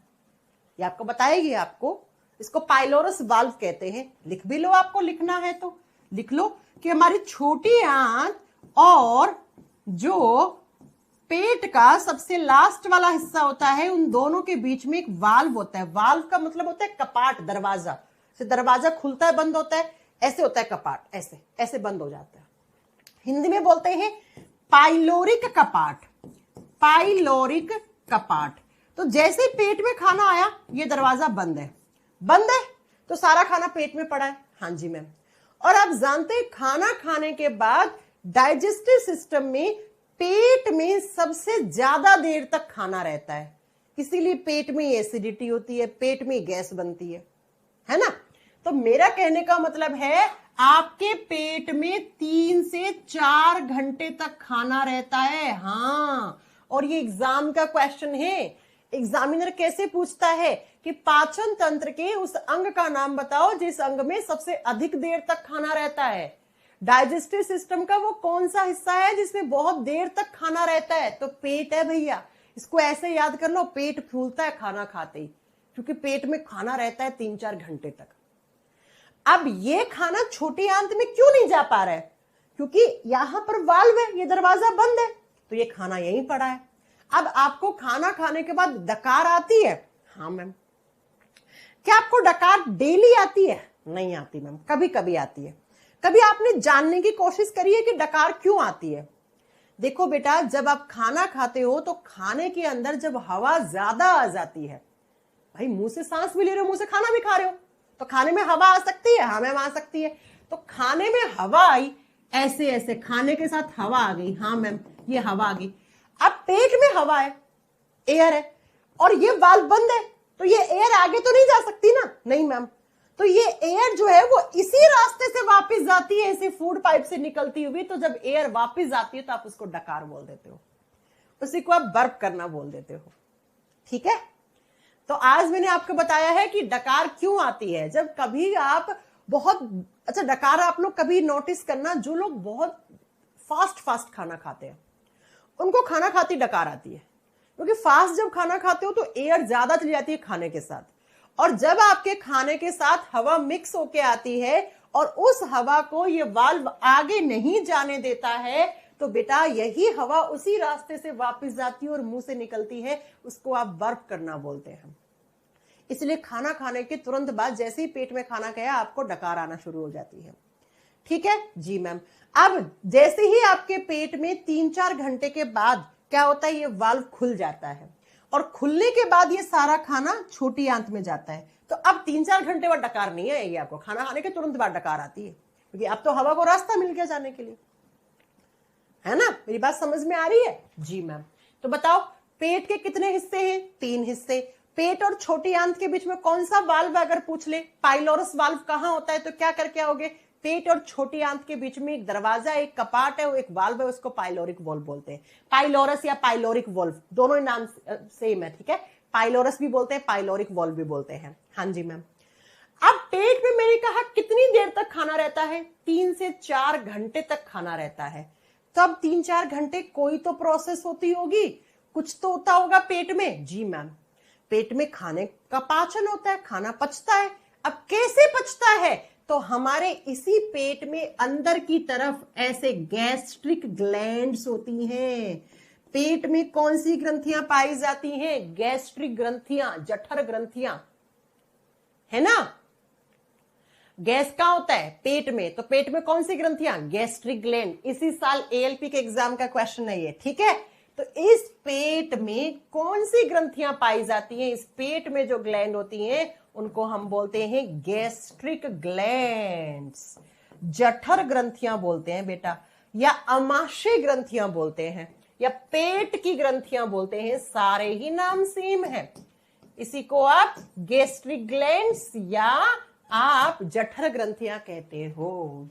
ये आपको बताएगी, आपको इसको पाइलोरस वाल्व कहते हैं। लिख भी लो, आपको लिखना है तो लिख लो कि हमारी छोटी आंत और जो पेट का सबसे लास्ट वाला हिस्सा होता है, उन दोनों के बीच में एक वाल्व होता है। वाल्व का मतलब होता है कपाट, दरवाजा। से दरवाजा खुलता है, बंद होता है, ऐसे होता है कपाट, ऐसे ऐसे बंद हो जाता है। हिंदी में बोलते हैं पाइलोरिक कपाट। पाइलोरिक कपाट। तो जैसे पेट में खाना आया, ये दरवाजा बंद है, बंद है, तो सारा खाना पेट में पड़ा है। हाँ जी मैम। और आप जानते हैं, खाना खाने के बाद डाइजेस्टिव सिस्टम में, पेट में सबसे ज्यादा देर तक खाना रहता है, इसीलिए पेट में एसिडिटी होती है, पेट में गैस बनती है ना। तो मेरा कहने का मतलब है, आपके पेट में 3 से 4 घंटे तक खाना रहता है। हाँ, और ये एग्जाम का क्वेश्चन है। एग्जामिनर कैसे पूछता है कि पाचन तंत्र के उस अंग का नाम बताओ जिस अंग में सबसे अधिक देर तक खाना रहता है। डाइजेस्टिव सिस्टम का वो कौन सा हिस्सा है जिसमें बहुत देर तक खाना रहता है? तो पेट है भैया। इसको ऐसे याद कर लो, पेट फूलता है खाना खाते ही, क्योंकि पेट में खाना रहता है 3-4 घंटे तक। अब ये खाना छोटी आंत में क्यों नहीं जा पा रहा है? क्योंकि यहां पर वाल्व है, ये दरवाजा बंद है, तो ये खाना यहीं पड़ा है। अब आपको खाना खाने के बाद डकार आती है? हाँ मैम। क्या आपको डकार डेली आती है? नहीं आती मैम, कभी कभी आती है। कभी आपने जानने की कोशिश करी है कि डकार क्यों आती है? देखो बेटा, जब आप खाना खाते हो तो खाने के अंदर जब हवा ज्यादा आ जाती है भाई मुंह से सांस भी ले रहे हो, मुंह से खाना भी खा रहे हो, तो खाने में हवा आ सकती है? हाँ मैम आ सकती है। तो खाने में हवा आई, ऐसे ऐसे खाने के साथ हवा आ गई, हाँ मैम ये हवा आ गई। अब पेट में हवा है, एयर है, और ये वाल्व बंद है, तो ये एयर आगे तो नहीं जा सकती ना? नहीं मैम। तो ये एयर जो है वो इसी रास्ते से वापस जाती है, इसी फूड पाइप से निकलती हुई। तो जब एयर वापस जाती है तो आप उसको डकार बोल देते हो, उसी को आप बर्प करना बोल देते हो। ठीक है, तो आज मैंने आपको बताया है कि डकार क्यों आती है। जब कभी आप बहुत अच्छा, डकार आप लोग कभी नोटिस करना, जो लोग बहुत फास्ट फास्ट खाना खाते हैं उनको खाना खाती डकार आती है, क्योंकि फास्ट जब खाना खाते हो तो एयर ज्यादा चली जाती है खाने के साथ, और जब आपके खाने के साथ हवा मिक्स होके आती है और उस हवा को ये वाल्व आगे नहीं जाने देता है, तो बेटा यही हवा उसी रास्ते से वापस जाती है और मुंह से निकलती है, उसको आप बर्प करना बोलते हैं। इसलिए खाना खाने के तुरंत बाद जैसे ही पेट में खाना गया आपको डकार आना शुरू हो जाती है। ठीक है जी मैम। अब जैसे ही आपके पेट में 3-4 घंटे के बाद क्या होता है, ये वाल्व खुल जाता है, और खुलने के बाद ये सारा खाना छोटी आंत में जाता है। तो अब 3-4 घंटे बाद डकार नहीं आएगी आपको, खाना खाने के तुरंत बाद डकार आती है, क्योंकि अब तो हवा को रास्ता मिल गया जाने के लिए। है ना, मेरी बात समझ में आ रही है? जी मैम। तो बताओ पेट के कितने हिस्से हैं? 3 हिस्से। पेट और छोटी आंत के बीच में कौन सा वाल्व अगर पूछ ले, पाइलोरस वाल्व कहां होता है, तो क्या करके आओगे? पेट और छोटी आंत के बीच में एक दरवाजा, एक कपाट है, वो एक वाल्व है, उसको पाइलोरिक वाल्व बोलते हैं। पाइलोरस या पाइलोरिक वाल्व दोनों ही नाम सेम है। ठीक है, पाइलोरस भी बोलते हैं, पाइलोरिक वाल्व भी बोलते हैं। हाँ जी मैम। अब पेट में मैंने कहा कितनी देर तक खाना रहता है? 3 से 4 घंटे तक खाना रहता है। तब 3-4 घंटे कोई तो प्रोसेस होती होगी, कुछ तो होता होगा पेट में। जी मैम, पेट में खाने का पाचन होता है, खाना पचता है। अब कैसे पचता है? तो हमारे इसी पेट में अंदर की तरफ ऐसे गैस्ट्रिक ग्लैंड्स होती हैं। पेट में कौन सी ग्रंथियां पाई जाती हैं? गैस्ट्रिक ग्रंथियां, जठर ग्रंथियां, है ना। गैस का होता है पेट में, तो पेट में कौन सी ग्रंथियां? Gastric gland. इसी साल एएलपी के एग्जाम का क्वेश्चन है ये। ठीक है, तो इस पेट में कौन सी ग्रंथियां पाई जाती हैं? इस पेट में जो ग्लैंड होती हैं उनको हम बोलते हैं गैस्ट्रिक ग्लैंड्स, जठर ग्रंथियां बोलते हैं बेटा, या अमाशय ग्रंथियां बोलते हैं, या पेट की ग्रंथियां बोलते हैं। सारे ही नाम सेम है। इसी को आप गैस्ट्रिक ग्लैंड्स या आप जठर ग्रंथियां कहते हो।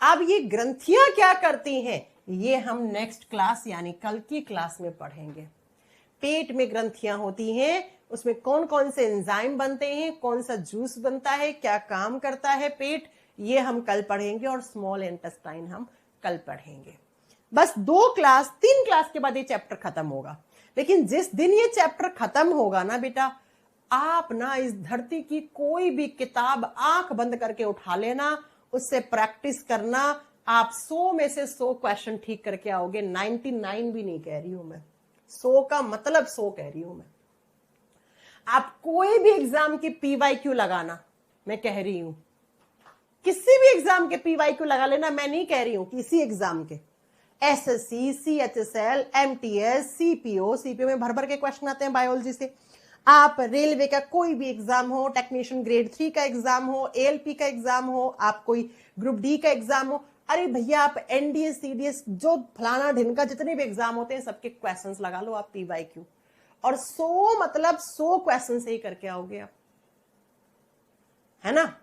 अब ये ग्रंथियां क्या करती हैं, ये हम नेक्स्ट क्लास यानी कल की क्लास में पढ़ेंगे। पेट में ग्रंथियां होती हैं, उसमें कौन कौन से एंजाइम बनते हैं, कौन सा जूस बनता है, क्या काम करता है पेट, ये हम कल पढ़ेंगे। और स्मॉल इंटेस्टाइन हम कल पढ़ेंगे। बस 3 क्लास के बाद ये चैप्टर खत्म होगा। लेकिन जिस दिन ये चैप्टर खत्म होगा ना बेटा, आप ना इस धरती की कोई भी किताब आंख बंद करके उठा लेना, उससे प्रैक्टिस करना। आप 100 में से 100 क्वेश्चन ठीक करके आओगे। 99 भी नहीं कह रही हूं मैं, 100 का मतलब 100 कह रही हूं मैं। आप कोई भी एग्जाम की पीवाईक्यू लगाना, मैं कह रही हूं किसी भी एग्जाम के पीवाईक्यू लगा लेना, मैं नहीं कह रही हूं किसी एग्जाम के। एसएससी, सीएचएसएल, एमटीएस, सीपीओ में भर भर के क्वेश्चन आते हैं बायोलॉजी से। आप रेलवे का कोई भी एग्जाम हो, टेक्नीशियन ग्रेड 3 का एग्जाम हो, एएलपी का एग्जाम हो, आप कोई ग्रुप डी का एग्जाम हो, अरे भैया आप एनडीएस, सीडीएस, जो फलाना ढिनका जितने भी एग्जाम होते हैं सबके क्वेश्चंस लगा लो आप पीवाईक्यू, और 100 मतलब 100 क्वेश्चन से ही करके आओगे आप, है ना।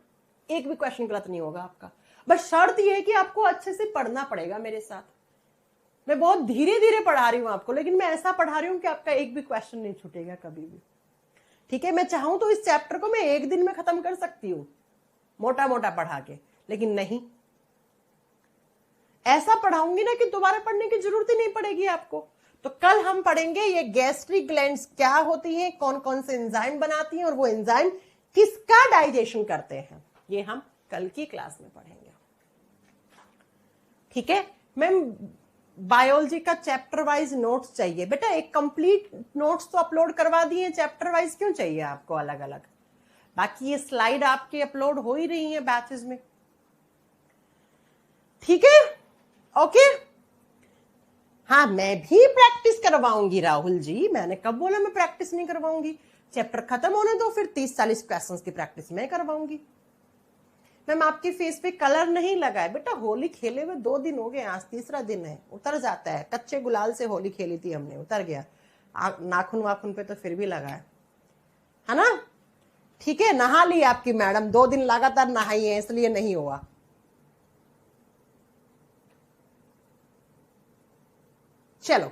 एक भी क्वेश्चन गलत नहीं होगा आपका। बस शर्त यह है कि आपको अच्छे से पढ़ना पड़ेगा मेरे साथ। मैं बहुत धीरे धीरे पढ़ा रही हूं आपको, लेकिन मैं ऐसा पढ़ा रही हूं कि आपका एक भी क्वेश्चन नहीं छूटेगा कभी भी। ठीक है, मैं चाहूं तो इस चैप्टर को मैं एक दिन में खत्म कर सकती हूं मोटा मोटा पढ़ा के, लेकिन नहीं, ऐसा पढ़ाऊंगी ना कि दोबारा पढ़ने की जरूरत ही नहीं पड़ेगी आपको। तो कल हम पढ़ेंगे ये गैस्ट्रिक ग्लैंड्स क्या होती हैं, कौन कौन से एंजाइम बनाती हैं, और वो एंजाइम किसका डाइजेशन करते हैं, ये हम कल की क्लास में पढ़ेंगे। ठीक है मैम, बायोलॉजी का चैप्टर वाइज नोट्स चाहिए बेटा। एक कंप्लीट नोट्स तो अपलोड करवा दिए, चैप्टर वाइज क्यों चाहिए आपको अलग अलग? बाकी ये स्लाइड आपकी अपलोड हो ही रही है बैचेस में। ठीक है, ओके। हाँ, मैं भी प्रैक्टिस करवाऊंगी राहुल जी, मैंने कब बोला मैं प्रैक्टिस नहीं करवाऊंगी। चैप्टर खत्म होने दो, फिर 30-40 क्वेश्चंस की प्रैक्टिस मैं करवाऊंगी। मैम आपकी फेस पे कलर नहीं लगा है। बेटा होली खेले हुए 2 दिन हो गए, आज तीसरा दिन है, उतर जाता है। कच्चे गुलाल से होली खेली थी हमने, उतर गया। नाखून वाखून पे तो फिर भी लगा है ना। ठीक है, नहा ली आपकी मैडम, 2 दिन लगातार नहाई है, इसलिए नहीं हुआ। चलो